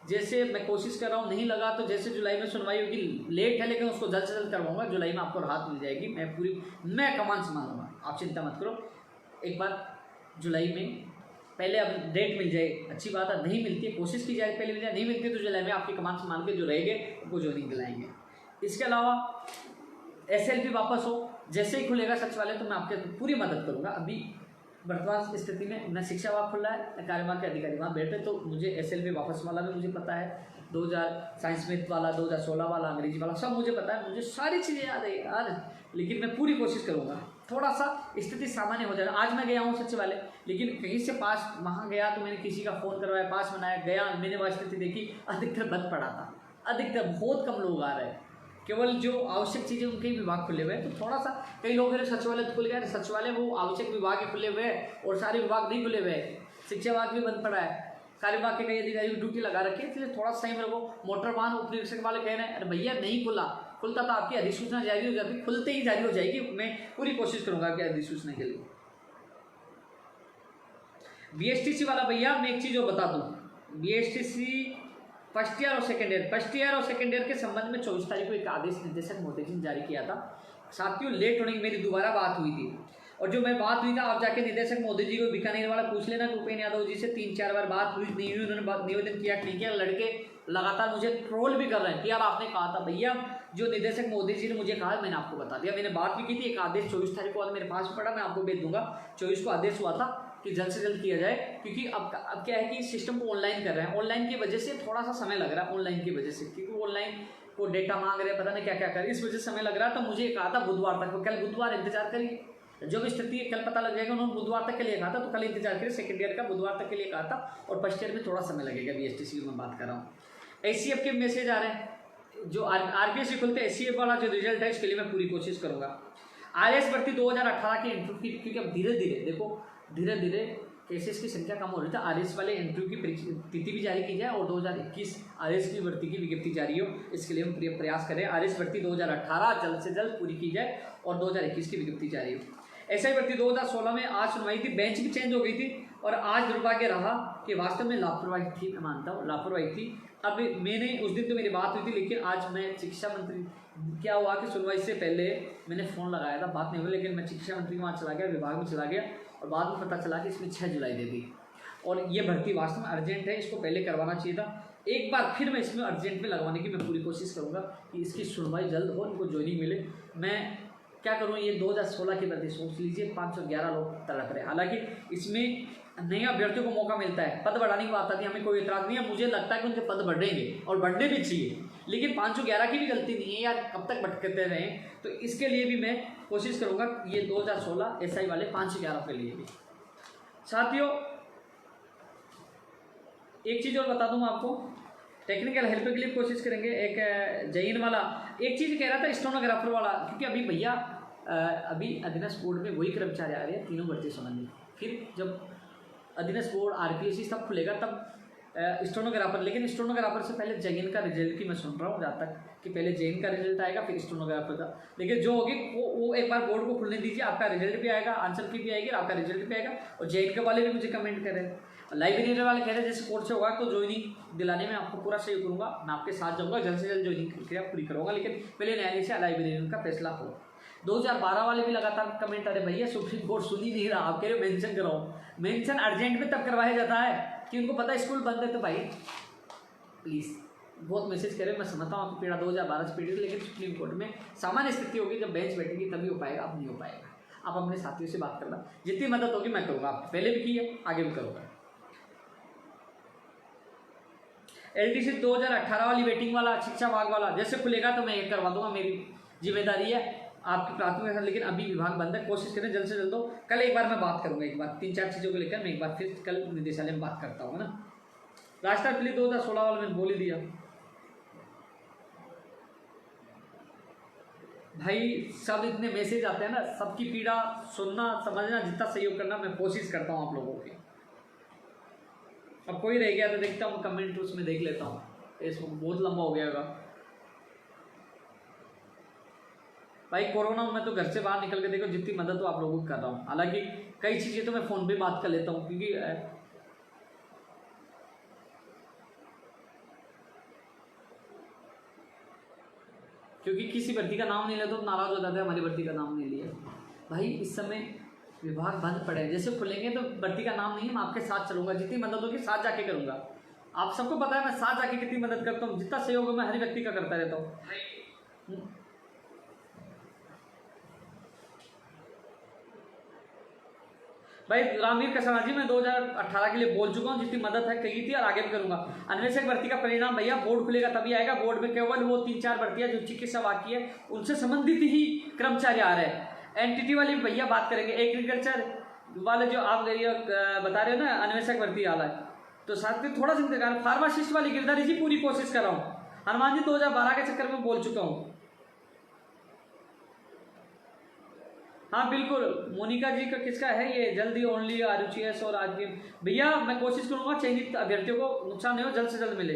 जैसे मैं कोशिश कर रहा हूँ, नहीं लगा तो जैसे जुलाई में सुनवाई होगी, लेट है लेकिन उसको जल्द से जल्द करवाऊंगा, जुलाई में आपको राहत मिल जाएगी, मैं कमान संभालूंगा, आप चिंता मत करो। एक बार जुलाई में पहले अब डेट मिल जाए, अच्छी बात है, नहीं मिलती है कोशिश की जाए पहले मिल जाए, नहीं मिलती है तो जुलाई में आपकी कमान संभाल के जो रहेंगे उनको ज्वाइनिंग दिलाएंगे। इसके अलावा एसएलपी वापस हो, जैसे ही खुलेगा सचिवालय तो मैं आपके पूरी मदद करूंगा। अभी वर्तमान स्थिति में न शिक्षा विभाग खुला है, कार्यवाह के अधिकारी वहाँ बैठे, तो मुझे एसएलपी वापस वाला भी मुझे पता है, 2000 साइंस में वाला, 2016 वाला, अंग्रेजी वाला, सब मुझे पता है, मुझे सारी चीज़ें याद है यार, लेकिन मैं पूरी कोशिश करूँगा थोड़ा सा स्थिति सामान्य हो जाएगा। आज मैं गया हूँ सचिवालय, लेकिन कहीं से पास वहाँ गया तो मैंने किसी का फ़ोन करवाया, पास बनाया, गया, मैंने वह स्थिति देखी, अधिकतर बंद पड़ा था, अधिकतर बहुत कम लोग आ रहे हैं, केवल जो आवश्यक चीज़ें उनके ही विभाग खुले हुए हैं। तो थोड़ा सा कई लोग हैं सचिवालय तो खुल गया, सचिवालय वो आवश्यक विभाग के खुले हुए हैं और सारे विभाग नहीं खुले हुए हैं, शिक्षा विभाग भी बंद पड़ा है, कार्य विभाग के कई अधिकारी की ड्यूटी लगा रखी है, इसलिए थोड़ा सा सही मेरे को। मोटर वाहन उप निरीक्षक वाले कह रहे हैं अरे भैया नहीं खुलता तो आपकी अधिसूचना जारी हो जाती, खुलते ही जारी हो जाएगी, मैं पूरी कोशिश करूंगा आपकी अधिसूचना के लिए। बीएसटीसी वाला भैया मैं एक चीज़ और बता दूं, बीएसटीसी फर्स्ट ईयर और सेकेंड ईयर के संबंध में 24 तारीख को एक आदेश निदेशक मोदी जी ने जारी किया था। साथियों लेट होने की मेरी दोबारा बात हुई थी, और जो मैं बात हुई था आप जाके निदेशक मोदी जी को बीकानेर वाला पूछ लेना कि उपेंद्र यादव जी से 3-4 बार बात हुई नहीं हुई, उन्होंने निवेदन किया नहीं किया। लड़के लगातार मुझे ट्रोल भी कर रहे हैं कि यार आपने कहा था भैया, जो निदेशक मोदी जी ने मुझे कहा मैंने आपको बता दिया, मैंने बात भी की थी। एक आदेश 24 तारीख को मेरे पास पड़ा, मैं आपको भेज दूंगा। 24 को आदेश हुआ था कि जल्द से जल्द किया जाए, क्योंकि अब क्या है कि सिस्टम को ऑनलाइन कर रहे हैं, ऑनलाइन की वजह से थोड़ा सा समय लग रहा है, ऑनलाइन की वजह से, क्योंकि ऑनलाइन को डेटा मांग रहे हैं, पता नहीं क्या क्या कर, इस वजह से समय लग रहा है। तो मुझे कहा था बुधवार तक, कल बुधवार इंतजार करिए, जो भी स्थिति है कल पता लग जाएगा। उन्होंने बुधवार तक के लिए कहा था, तो कल इंतजार करिए। सेकेंड ईयर का बुधवार तक के लिए कहा था, और फर्स्ट ईयर में थोड़ा समय लगेगा। BSTC की मैं बात कर रहा हूँ। ACF के मैसेज आ रहे हैं, जो RPSC खुलते ACF वाला जो रिजल्ट है इसके लिए मैं पूरी कोशिश करूँगा। IAS भर्ती 2018 की इंटरव्यू की, क्योंकि अब धीरे धीरे देखो, धीरे धीरे केसेस की संख्या कम हो रही है। RAS वाले इंटरव्यू की तिथि भी जारी की जाए, और 2021 RAS की भर्ती की विज्ञप्ति जारी हो, इसके लिए हम प्रयास करें। RAS भर्ती 2018 जल्द से जल्द पूरी की जाए, और 2021 की विज्ञप्ति जारी हो। SI भर्ती 2016 में आज सुनवाई थी, बेंच भी चेंज हो गई थी, और आज दुर्भाग्य रहा कि वास्तव में लापरवाही थी, मैं मानता हूँ लापरवाही थी। अब मैंने उस दिन तो मेरी बात हुई थी, लेकिन आज मैं शिक्षा मंत्री, क्या हुआ कि सुनवाई से पहले मैंने फ़ोन लगाया था, बात नहीं हुई, लेकिन मैं शिक्षा मंत्री के वहाँ चला गया, विभाग में चला गया, और बाद में पता चला कि इसमें 6 जुलाई दे दी। और ये भर्ती वास्तव में अर्जेंट है, इसको पहले करवाना चाहिए था। एक बार फिर मैं इसमें अर्जेंट में लगवाने की मैं पूरी कोशिश करूँगा कि इसकी सुनवाई जल्द हो, इनको ज्वाइनिंग मिले। मैं क्या करूँ, ये 2016 की भर्ती सोच लीजिए, 511 लोग तड़प रहे। हालांकि इसमें नए अभ्यर्थियों को मौका मिलता है, पद बढ़ाने की बात आती है, हमें कोई एतराज़ नहीं है। मुझे लगता है कि उनके पद बढ़ेंगे और बढ़ने भी चाहिए, लेकिन 511 की भी गलती नहीं है यार, कब तक भटकते रहें। तो इसके लिए भी मैं कोशिश करूँगा, ये 2016 SI वाले 511 के लिए भी। साथियों, एक चीज़ और बता दूँ आपको, टेक्निकल हेल्प के लिए कोशिश करेंगे। एक जैन वाला एक चीज़ कह रहा था, स्टेनोग्राफर वाला, क्योंकि अभी भैया अभी अधीनस्थ बोर्ड में वही कर्मचारी आ रहे हैं, तीनों भर्ती संबंधी। फिर जब अधीनस्थ बोर्ड RPSC सब खुलेगा तब स्टेनोग्राफर, लेकिन स्टेनोग्राफर से पहले जैन का रिजल्ट की मैं सुन रहा हूँ, जहाँ तक कि पहले जैन का रिजल्ट आएगा फिर स्टेनोग्राफर का। लेकिन जो होगी वो एक बार बोर्ड को खुलने दीजिए, आपका रिजल्ट भी आएगा, आंसर की भी आएगी, आपका रिजल्ट भी आएगा। और जैन के वाले भी मुझे कमेंट करें, लाइब्रेरी वाले कह रहे हैं जैसे कोर्ट से होगा तो ज्वाइनिंग दिलाने में आपको पूरा सहयोग करूँगा, मैं आपके साथ जाऊँगा, जल्द से जल्द ज्वाइनिंग प्रक्रिया पूरी करूँगा, लेकिन पहले न्यायालय से लाइब्रेरी का फैसला हो। 2012 वाले भी लगातार कमेंट आ रहे, भैया सुप्रीम कोर्ट सुन ही नहीं रहा, आप कह रहे हो मेंशन कराओ। मेंशन अर्जेंट में तब करवाया जाता है कि उनको पता है स्कूल बंद है। तो भाई प्लीज़, बहुत मैसेज करें, मैं समझता हूँ आपकी पीड़ा 2012 से पीड़ित, लेकिन सुप्रीम कोर्ट में सामान्य स्थिति होगी, जब बेंच बैठेगी तभी हो पाएगा, अब नहीं हो पाएगा। आप अपने साथियों से बात करना, जितनी मदद होगी मैं करूँगा, आप पहले भी की है, आगे भी करूँगा। LTC 2018 वाली वेटिंग वाला, शिक्षा विभाग वाला जैसे खुलेगा तो मैं ये करवा दूंगा, मेरी जिम्मेदारी है, आपकी प्राथमिकता है, लेकिन अभी विभाग बंद है, कोशिश करें जल्द से जल्द हो। कल एक बार मैं बात करूंगा, एक बार 3-4 चीज़ों को लेकर मैं एक बार फिर कल निदेशालय में बात करता हूँ ना। राष्ट्रीय पुलिस 2016 वाला मैंने बोल ही दिया। भाई सब इतने मैसेज आते हैं ना, सबकी पीड़ा सुनना, समझना, जितना सहयोग करना मैं कोशिश करता हूँ आप लोगों की। अब कोई रह गया तो देखता हूँ कमेंट, उसमें देख लेता हूँ, फेसबुक बहुत लंबा हो गया होगा। भाई कोरोना में तो घर से बाहर निकल के देखो, जितनी मदद तो आप लोगों को कर रहा हूँ। हालांकि कई चीज़ें तो मैं फ़ोन पे बात कर लेता हूँ, क्योंकि किसी भर्ती का नाम नहीं लेता तो नाराज़ हो जाता है, हमारी भर्ती का नाम नहीं लिया। भाई इस समय विभाग बंद पड़े हैं, जैसे खुलेंगे तो भर्ती का नाम नहीं है, मैं आपके साथ चलूंगा, जितनी मदद होगी साथ जाके करूंगा। आप सबको पता है मैं साथ जाके कितनी मदद करता हूँ, जितना सहयोग मैं हर व्यक्ति का करता रहता हूँ। भाई रामवीर कसाना जी, मैं 2018 के लिए बोल चुका हूँ, जितनी मदद है कही थी और आगे भी करूंगा। अन्वेषक भर्ती का परिणाम भैया बोर्ड खुलेगा तभी आएगा, बोर्ड में केवल वो 3-4 भर्तियां जो चिकित्सा बाकी है उनसे संबंधित ही कर्मचारी आ रहे हैं। एनटीटी वाली भैया बात करेंगे, एग्रीकल्चर वाले जो आप बता रहे हो ना अन्वेषक भर्ती वाला है, तो साथ में थोड़ा सा फार्मासिस्ट वाली गिरधारी जी पूरी कोशिश कर रहा हूँ। हनुमान जी 2012 के चक्कर में बोल चुका हूँ। हाँ बिल्कुल, मोनिका जी का किसका है ये, जल्दी ओनली RUCS और आज भी भैया मैं कोशिश करूंगा चयनित अभ्यर्थियों को नुकसान नहीं हो, जल्द से जल्द मिले।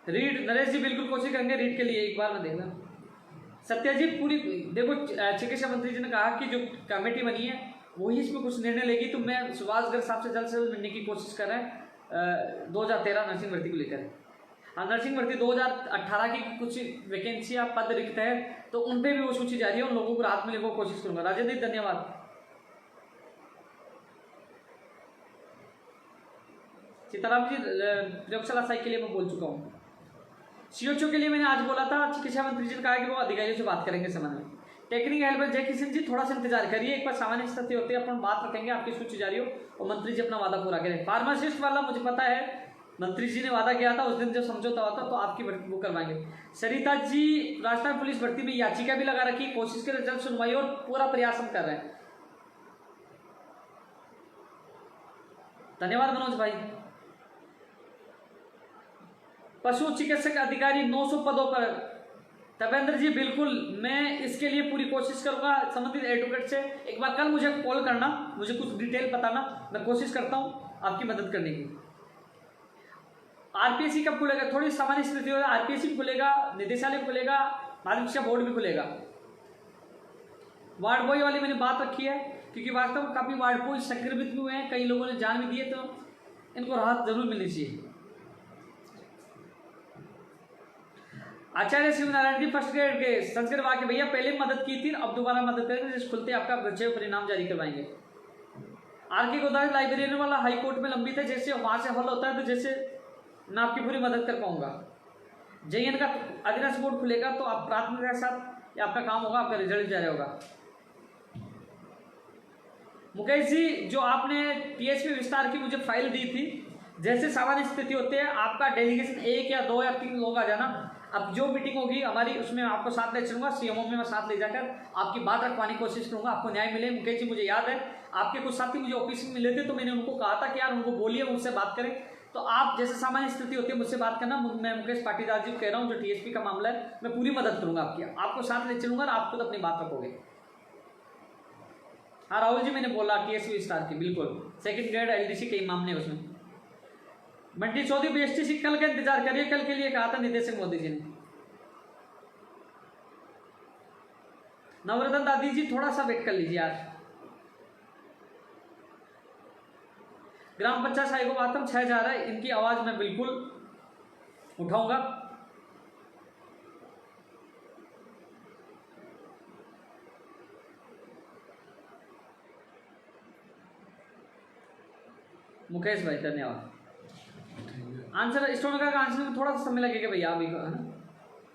रीड नरेश जी बिल्कुल कोशिश करेंगे रीड के लिए, एक बार मैं देखना। सत्यजीत पूरी देखो, चिकित्सा मंत्री जी ने कहा कि जो कमेटी बनी है वही इसमें कुछ निर्णय लेगी, तो मैं सुभाष गर्ग साहब से जल्द मिलने की कोशिश कर रहे हैं 2013 नर्सिंग भर्ती को लेकर। नर्सिंग भर्ती 2018 की कुछ वैकेंसियां पद रिक्त है, तो उन पे भी वो सूची जारी है, उन लोगों को राहत मिलने को कोशिश करूंगा। राजेंद्र धन्यवाद। सीताराम जी प्रयोगशाला साइकिल के लिए मैं बोल चुका हूँ। CHO के लिए मैंने आज बोला था, चिकित्सा मंत्री जी ने कहा कि वो अधिकारियों से बात करेंगे संबंध में। टेक्निकल हेल्पर जय किशन जी थोड़ा सा इंतजार करिए, एक बार सामान्य स्थिति होती है अपन बात रखेंगे, आपकी सूची जारी हो और मंत्री जी अपना वादा पूरा करें। फार्मासिस्ट वाला मुझे पता है मंत्री जी ने वादा किया था उस दिन जो समझौता हुआ था, तो आपकी भर्ती वो करवाएंगे। सरिता जी, राजस्थान पुलिस भर्ती में याचिका भी लगा रखी, कोशिश करें जल्द सुनवाई और पूरा प्रयास हम कर रहे हैं। धन्यवाद मनोज भाई। पशु चिकित्सक अधिकारी 900 पदों पर, तपेंद्र जी बिल्कुल, मैं इसके लिए पूरी कोशिश करूंगा संबंधित एडवोकेट से। एक बार कल मुझे कॉल करना, मुझे कुछ डिटेल बताना, मैं कोशिश करता हूं आपकी मदद करने की। आरपीएससी कब खुलेगा? थोड़ी सामान्य स्थिति होगा, आरपीएससी भी खुलेगा, निदेशालय भी खुलेगा, माध्यमिक शिक्षा बोर्ड भी खुलेगा। वार्ड बॉय वाली मैंने बात रखी है, क्योंकि वास्तव में काफी वार्ड बॉय संक्रमित भी हुए हैं, कई लोगों ने जान भी दिए, तो इनको राहत जरूर मिलनी चाहिए। आचार्य शिवनारायण जी फर्स्ट ग्रेड के संस्कृत वाक्य, भैया पहले मदद की थी, अब दोबारा मदद करेंगे, जिस खुलते आपका बच्चे परिणाम जारी करवाएंगे। आरके गोदावरी लाइब्रेरी वाला हाई कोर्ट में लंबित है, जैसे वहां से हल होता है तो जैसे मैं आपकी पूरी मदद कर पाऊंगा। जेईएन का अधिराज्य बोर्ड खुलेगा तो आप प्राथमिकता के साथ आपका काम होगा, आपका रिजल्ट जारी होगा। मुकेश जी, जो आपने टीएसपी विस्तार की मुझे फाइल दी थी, जैसे सामान्य स्थिति होती है आपका डेलीगेशन 1 या 2 या 3 लोग आ जाना। अब जो मीटिंग होगी हमारी उसमें आपको साथ ले चलूंगा, सीएमओ में मैं साथ ले जाकर आपकी बात रखवाने की कोशिश करूंगा, आपको न्याय मिले। मुकेश जी, मुझे याद है आपके कुछ साथी मुझे ऑफिस में मिले थे, तो मैंने उनको कहा था कि यार उनको बोलिए मुझसे बात करें। तो आप जैसे सामान्य स्थिति होती है मुझसे बात करना। मैं मुकेश पाटीदार जी को कह रहा हूँ, जो टीएसपी का मामला है, मैं पूरी मदद करूंगा आपकी, आपको साथ ले चलूंगा और आप खुद अपनी बात रखोगे। हाँ राहुल जी, मैंने बोला टीएसपी विस्तार की, बिल्कुल सेकंड ग्रेड एलडीसी कई मामले हैं उसमें। बंटी चौधरी, बीएसटीसी कल का इंतजार करिए, कल के लिए कहा था निदेशक मोदी जी ने। नवरत्न दादी जी, थोड़ा सा वेट कर लीजिए यार। ग्राम पंचायत सहायकों आतम 6 जा रहा है, इनकी आवाज मैं बिल्कुल उठाऊंगा। मुकेश भाई धन्यवाद। आंसर स्टोन का आंसर में थोड़ा सा समय लगेगा भैया अभी, है ना।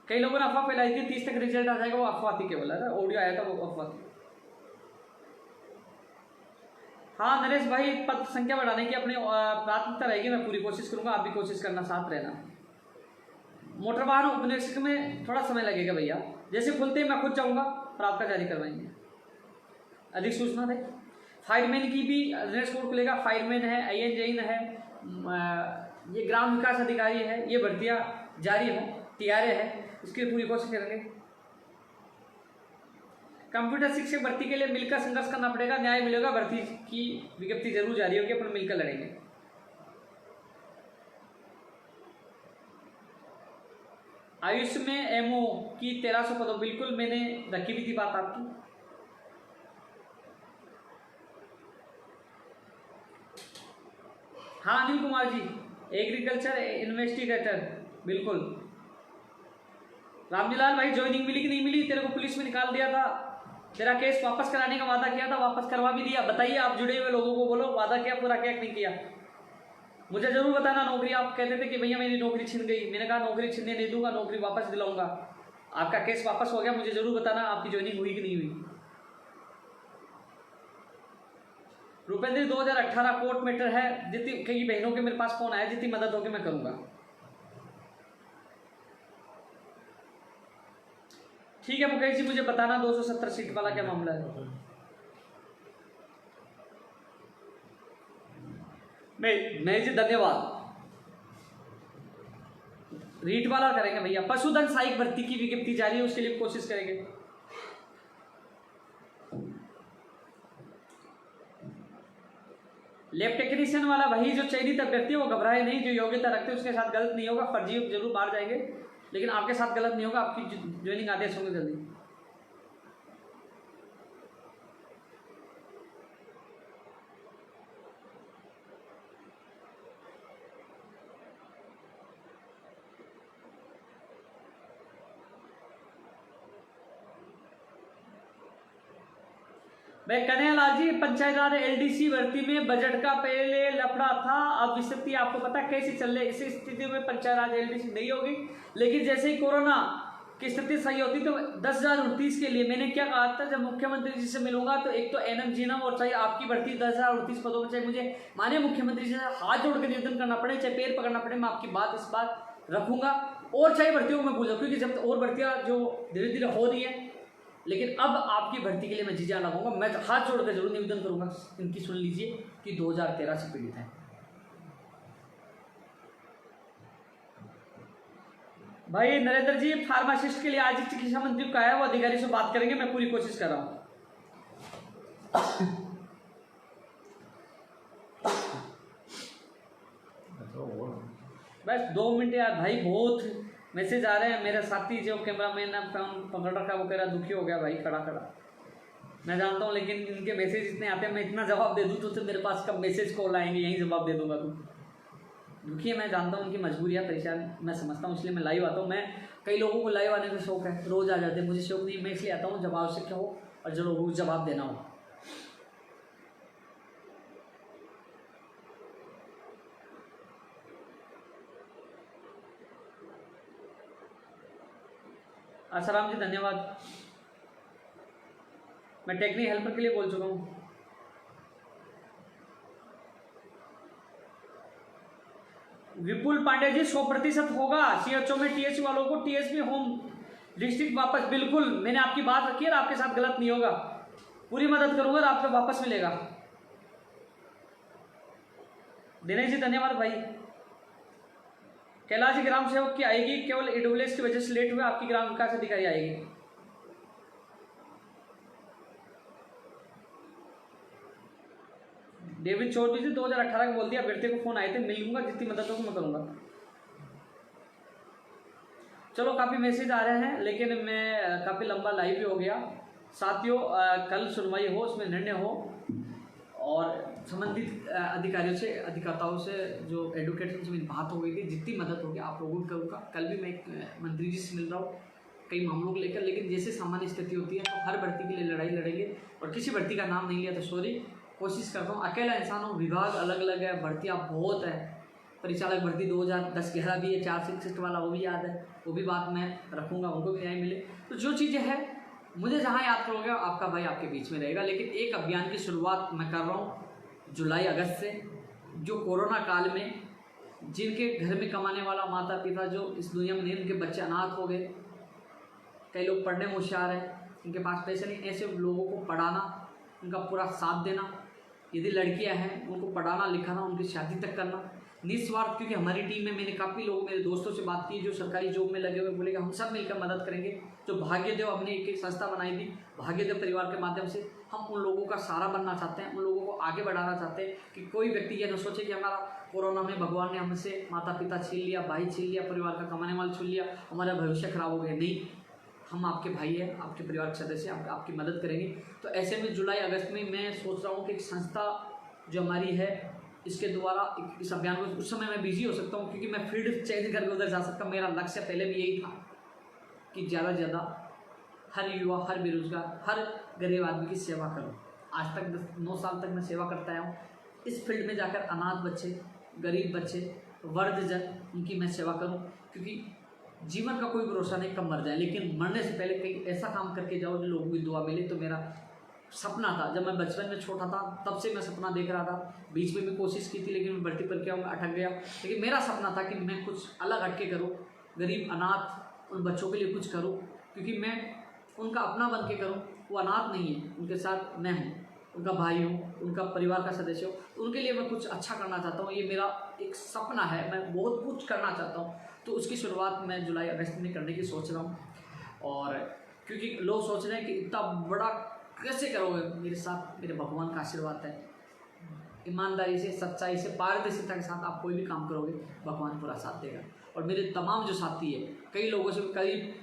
कई लोगों ने अफवाह फैलाई थी 30 तक रिजल्ट आ जाएगा, वो अफवाह थी केवल, है ना, ऑडियो आया था वो अफवाह थी। हाँ नरेश भाई, पद संख्या बढ़ाने की अपनी प्राथमिकता रहेगी, मैं पूरी कोशिश करूंगा, आप भी कोशिश करना, साथ रहना। मोटर वाहन उपनिरीक्षक में थोड़ा समय लगेगा भैया, जैसे खुलते ही मैं खुद जाऊंगा और आपका जारी करवाएंगे। अधिक सूचना दे। फायरमैन की भी नेक्स्ट कोड खुलेगा, फायरमैन है, आईएन जैन है, ये ग्राम विकास अधिकारी है, ये भर्तियां जारी हो, तैयार है, इसकी पूरी कोशिश करेंगे। कंप्यूटर शिक्षक भर्ती के लिए मिलकर संघर्ष करना पड़ेगा, न्याय मिलेगा, भर्ती की विज्ञप्ति जरूर जारी होगी, अपन मिलकर लड़ेंगे। आयुष में एमओ की 1300 पदों, बिल्कुल मैंने रखी भी थी बात आपकी। हाँ अनिल कुमार जी, एग्रीकल्चर इन्वेस्टिगेटर, बिल्कुल। रामजीलाल भाई, ज्वाइनिंग मिली कि नहीं मिली? तेरे को पुलिस में निकाल दिया था, तेरा केस वापस कराने का वादा किया था, वापस करवा भी दिया। बताइए, आप जुड़े हुए लोगों को बोलो, वादा किया पूरा किया कि नहीं किया? मुझे जरूर बताना। नौकरी आप कहते थे कि भैया मेरी नौकरी छिन गई, मैंने कहा नौकरी छिनने नहीं दूंगा, नौकरी वापस दिलाऊंगा। आपका केस वापस हो गया, मुझे जरूर बताना आपकी ज्वाइनिंग हुई कि नहीं हुई। रुपेंद्र 2018 कोर्ट मैटर है, जितनी कई बहनों के मेरे पास फोन आया, जितनी मदद होगी मैं करूंगा। ठीक है मुकेश जी, मुझे बताना 270 सीट वाला क्या मामला है। नहीं जी धन्यवाद। रीट वाला करेंगे भैया। पशुधन सहायक भर्ती की विज्ञप्ति जारी है, उसके लिए कोशिश करेंगे। लैब टेक्नीशियन वाला भाई, जो चयनित अभ्यर्थी है वो घबराए नहीं, जो योग्यता रखते हैं उसके साथ गलत नहीं होगा, फर्जी जरूर बाहर जाएंगे लेकिन आपके साथ गलत नहीं होगा, आपकी ज्वाइनिंग आदेश होंगे जल्दी। भाई कन्हैयालाल जी, पंचायत राज एलडीसी भर्ती में बजट का पहले लफड़ा था, अब स्थिति आपको पता कैसी चल रही है। इस स्थिति में पंचायत राज एलडीसी नहीं होगी, लेकिन जैसे ही कोरोना कि स्थिति सही होती तो 10,029 के लिए मैंने क्या कहा था, जब मुख्यमंत्री जी से मिलूंगा तो एक तो एनएम जीनम और चाहे आपकी भर्ती 10,029 पदों पर, चाहे मुझे माननीय मुख्यमंत्री जी से हाथ जोड़ कर निवेदन करना पड़े, चाहे पैर पकड़ना पड़े, मैं आपकी बात इस बात रखूंगा। और चाहे भर्तियों में भूल जाऊँ, क्योंकि जब और भर्तियाँ जो धीरे धीरे हो रही है, लेकिन अब आपकी भर्ती के लिए मैं जी जान लगाऊंगा। मैं हाथ जोड़कर जरूर निवेदन करूंगा, इनकी सुन लीजिए कि 2013 से पीड़ित हैं। भाई नरेंद्र जी, फार्मासिस्ट के लिए आज चिकित्सा मंत्री का है, वो अधिकारी से बात करेंगे, मैं पूरी कोशिश कर रहा हूँ। बस 2 मिनट यार भाई, बहुत मैसेज आ रहे हैं। मेरा साथी जो कैमरामैन है फोन पकड़ रखा, वो कह रहा दुखी हो गया भाई खड़ा खड़ा। मैं जानता हूँ, लेकिन इनके मैसेज इतने आते हैं, मैं इतना जवाब दे दूँ तो मेरे पास कब मैसेज कॉल आएंगे, यहीं जवाब दे दूंगा। तुम दुखी है, मैं जानता हूँ उनकी मजबूरियाँ परेशान मैं समझता हूँ, इसलिए मैं लाइव आता हूँ। मैं कई लोगों को लाइव आने का शौक है, रोज़ आ जाते हैं, मुझे शौक नहीं, मैं इसलिए आता हूँ जब आवश्यक हो और जो लोगों को जवाब देना हो। आसाराम जी धन्यवाद, मैं टेक्निक हेल्पर के लिए बोल चुका हूँ। विपुल पांडे जी 100% होगा सीएचओ में, टीएच वालों को टीएच में होम डिस्ट्रिक्ट वापस, बिल्कुल मैंने आपकी बात रखी है, आपके साथ गलत नहीं होगा, पूरी मदद करूंगा, आपको वापस मिलेगा। दिनेश जी धन्यवाद भाई। कैलाश जी ग्राम सेवक की आएगी, केवल ईडब्ल्यूएस की वजह से लेट हुआ, आपकी ग्राम विकास अधिकारी आएगी। डेविड चौधरी जी 2018 में बोल दिया, अभ्यर्थी को फोन आए थे, मिल लूंगा, जितनी मदद हो मैं करूंगा। चलो काफ़ी मैसेज आ रहे हैं, लेकिन मैं काफ़ी लंबा लाइव भी हो गया। साथियों कल सुनवाई हो, उसमें निर्णय हो और संबंधित अधिकारियों से अधिकर्ताओं से जो एडवोकेट से मेरी बात हो गई थी, जितनी मदद होगी आप लोगों की करूँगा। कल भी मैं एक मंत्री जी से मिल रहा हूँ कई मामलों को लेकर, लेकिन जैसे सामान्य स्थिति होती है तो हर भर्ती के लिए लड़ाई लड़ेंगे, और किसी भर्ती का नाम नहीं लिया तो सॉरी, कोशिश करता हूँ। अकेला इंसान हूँ, विभाग अलग अलग है, भर्तियाँ बहुत है, परिचालक भर्ती 2010-11 भी है, 4 शिफ्ट वाला वो भी याद है, वो भी बात मैं रखूँगा, उनको भी न्याय मिले। तो जो चीज़ें हैं मुझे जहाँ याद करोगे आपका भाई आपके बीच में रहेगा। लेकिन एक अभियान की शुरुआत मैं कर रहा हूँ जुलाई अगस्त से, जो कोरोना काल में जिनके घर में कमाने वाला माता पिता जो इस दुनिया में नहीं, उनके बच्चे अनाथ हो गए, कई लोग पढ़ने में होशियार हैं, उनके पास पैसे नहीं, ऐसे लोगों को पढ़ाना, उनका पूरा साथ देना, यदि लड़कियां हैं उनको पढ़ाना लिखाना, उनकी शादी तक करना निस्वार्थ। क्योंकि हमारी टीम में मैंने काफ़ी लोग मेरे दोस्तों से बात की जो सरकारी जॉब में लगे हुए, बोले कि हम सब मिलकर मदद करेंगे। जो भाग्यदेव हमने एक संस्था बनाई थी, भाग्यदेव परिवार के माध्यम से हम उन लोगों का सहारा बनना चाहते हैं, उन लोगों को आगे बढ़ाना चाहते हैं कि कोई व्यक्ति ये न सोचे कि हमारा कोरोना में भगवान ने हमसे माता पिता छीन लिया, भाई छीन लिया, परिवार का कमाने वाला छीन लिया, हमारा भविष्य खराब हो गया। नहीं, हम आपके भाई हैं, आपके परिवार के सदस्य, आपकी मदद करेंगे। तो ऐसे में जुलाई अगस्त में मैं सोच रहा हूँ कि एक संस्था जो हमारी है इसके द्वारा इस अभियान को, उस समय मैं बिजी हो सकता हूँ क्योंकि मैं फील्ड चेंज करके उधर जा सकता हूँ। मेरा लक्ष्य पहले भी यही था कि ज़्यादा से ज़्यादा हर युवा, हर बेरोजगार, हर गरीब आदमी की सेवा करूँ। आज तक 9 साल तक मैं सेवा करता आया हूँ इस फील्ड में जाकर। अनाथ बच्चे, गरीब बच्चे, वृद्धजन, उनकी मैं सेवा करूँ, क्योंकि जीवन का कोई भरोसा नहीं कब मर जाए, लेकिन मरने से पहले कहीं ऐसा काम करके जाओ जो लोगों की दुआ मिले। तो मेरा सपना था, जब मैं बचपन में छोटा था तब से मैं सपना देख रहा था। बीच में भी कोशिश की थी लेकिन मैं भर्ती प्रक्रियाओं में अटक गया। लेकिन मेरा सपना था कि मैं कुछ अलग हटके करूँ, गरीब अनाथ उन बच्चों के लिए कुछ करूँ, क्योंकि मैं उनका अपना बन के करूँ। वो अनाथ नहीं है, उनके साथ मैं हूँ, उनका भाई हूँ, उनका परिवार का सदस्य हूँ, उनके लिए मैं कुछ अच्छा करना चाहता हूँ। ये मेरा एक सपना है, मैं बहुत कुछ करना चाहता हूँ। तो उसकी शुरुआत मैं जुलाई अगस्त में करने की सोच रहा हूँ। और क्योंकि लोग सोच रहे हैं कि इतना बड़ा कैसे करोगे, मेरे साथ मेरे भगवान का आशीर्वाद है। ईमानदारी से, सच्चाई से, पारदर्शिता के साथ आप कोई भी काम करोगे, भगवान पूरा साथ देगा। और मेरे तमाम जो साथी है, कई लोगों से, करीब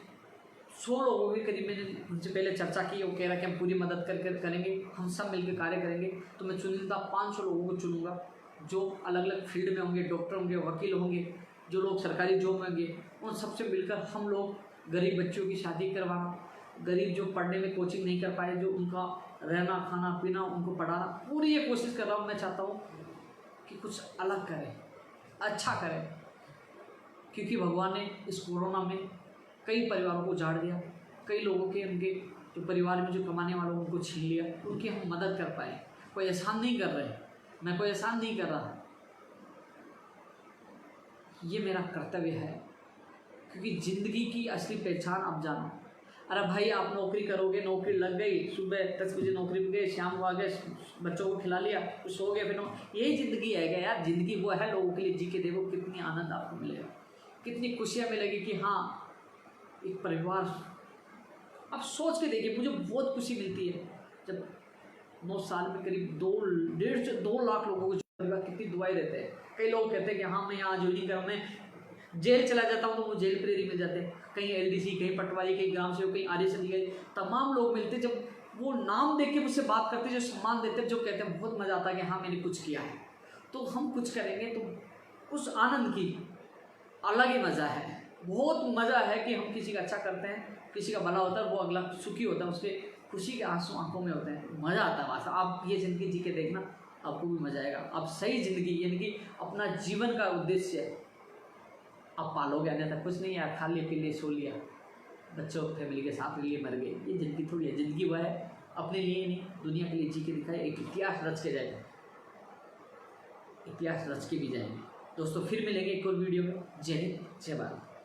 100 लोगों के करीब मैंने उनसे पहले चर्चा की, वो कह रहा कि हम पूरी मदद करेंगे, हम सब मिलकर कार्य करेंगे। तो मैं चुनिंदा 500 लोगों को चुनूंगा जो अलग अलग फील्ड में होंगे, डॉक्टर होंगे, वकील होंगे, जो लोग सरकारी जॉब में होंगे, उन सबसे मिलकर हम लोग गरीब बच्चों की शादी करवाना, गरीब जो पढ़ने में कोचिंग नहीं कर पाए, जो उनका रहना खाना पीना, उनको पढ़ाना, पूरी ये कोशिश कर रहा हूँ। मैं चाहता हूँ कि कुछ अलग करें, अच्छा करें, क्योंकि भगवान ने इस कोरोना में कई परिवारों को उजाड़ दिया, कई लोगों के उनके जो परिवार में जो कमाने वालों उनको छीन लिया, उनकी हम मदद कर पाए। कोई एहसान नहीं कर रहे, मैं कोई एहसान नहीं कर रहा, ये मेरा कर्तव्य है, क्योंकि ज़िंदगी की असली पहचान आप जानो। अरे भाई आप नौकरी करोगे, नौकरी लग गई, सुबह 10 बजे नौकरी पे गए, शाम को आ गए, बच्चों को खिला लिया, कुछ हो गया, फिर यही ज़िंदगी है क्या यार? ज़िंदगी वो है, लोगों के लिए जी के देखो, कितनी आनंद आपको मिलेगा, कितनी खुशियाँ मिलेगी कि हाँ एक परिवार। आप सोच के देखिए, मुझे बहुत खुशी मिलती है जब 9 साल में करीब 1.5 से 2 लाख लोगों को परिवार कितनी दुआएं देते हैं। कई लोग कहते हैं कि हाँ मैं यहाँ ज्वाइनिंग करूँ, मैं जेल चला जाता हूँ तो मुझे जेल प्रेरी मिल जाते हैं, कहीं एलडीसी, कहीं पटवारी, कहीं ग्राम सेवक, कहीं आर्य अधिकारी, तमाम लोग मिलते, जब वो नाम देख के मुझसे बात करते, जो सम्मान देते, जो कहते हैं बहुत मज़ा आता है कि हाँ मैंने कुछ किया है। तो हम कुछ करेंगे तो उस आनंद की अलग ही मज़ा है, बहुत मज़ा है कि हम किसी का अच्छा करते हैं, किसी का भला होता है, वो अगला सुखी होता है, उसके खुशी के आंसू आंखों में होते हैं, मज़ा आता है वास्तव। आप ये ज़िंदगी जी के देखना, आपको भी मज़ा आएगा। आप सही ज़िंदगी यानी कि अपना जीवन का उद्देश्य आप पालोगे, अन्यथा कुछ नहीं यार, खा लिए पी लिए सो लिया, बच्चों फैमिली के साथ लिए मर गए, ये ज़िंदगी थोड़ी है। ज़िंदगी वह है अपने लिए नहीं, दुनिया के लिए जी के दिखाए, एक इतिहास रच के जाएगा, इतिहास रच के भी जाएंगे। दोस्तों फिर मिलेंगे एक और वीडियो में। जय हिंद, जय भारत।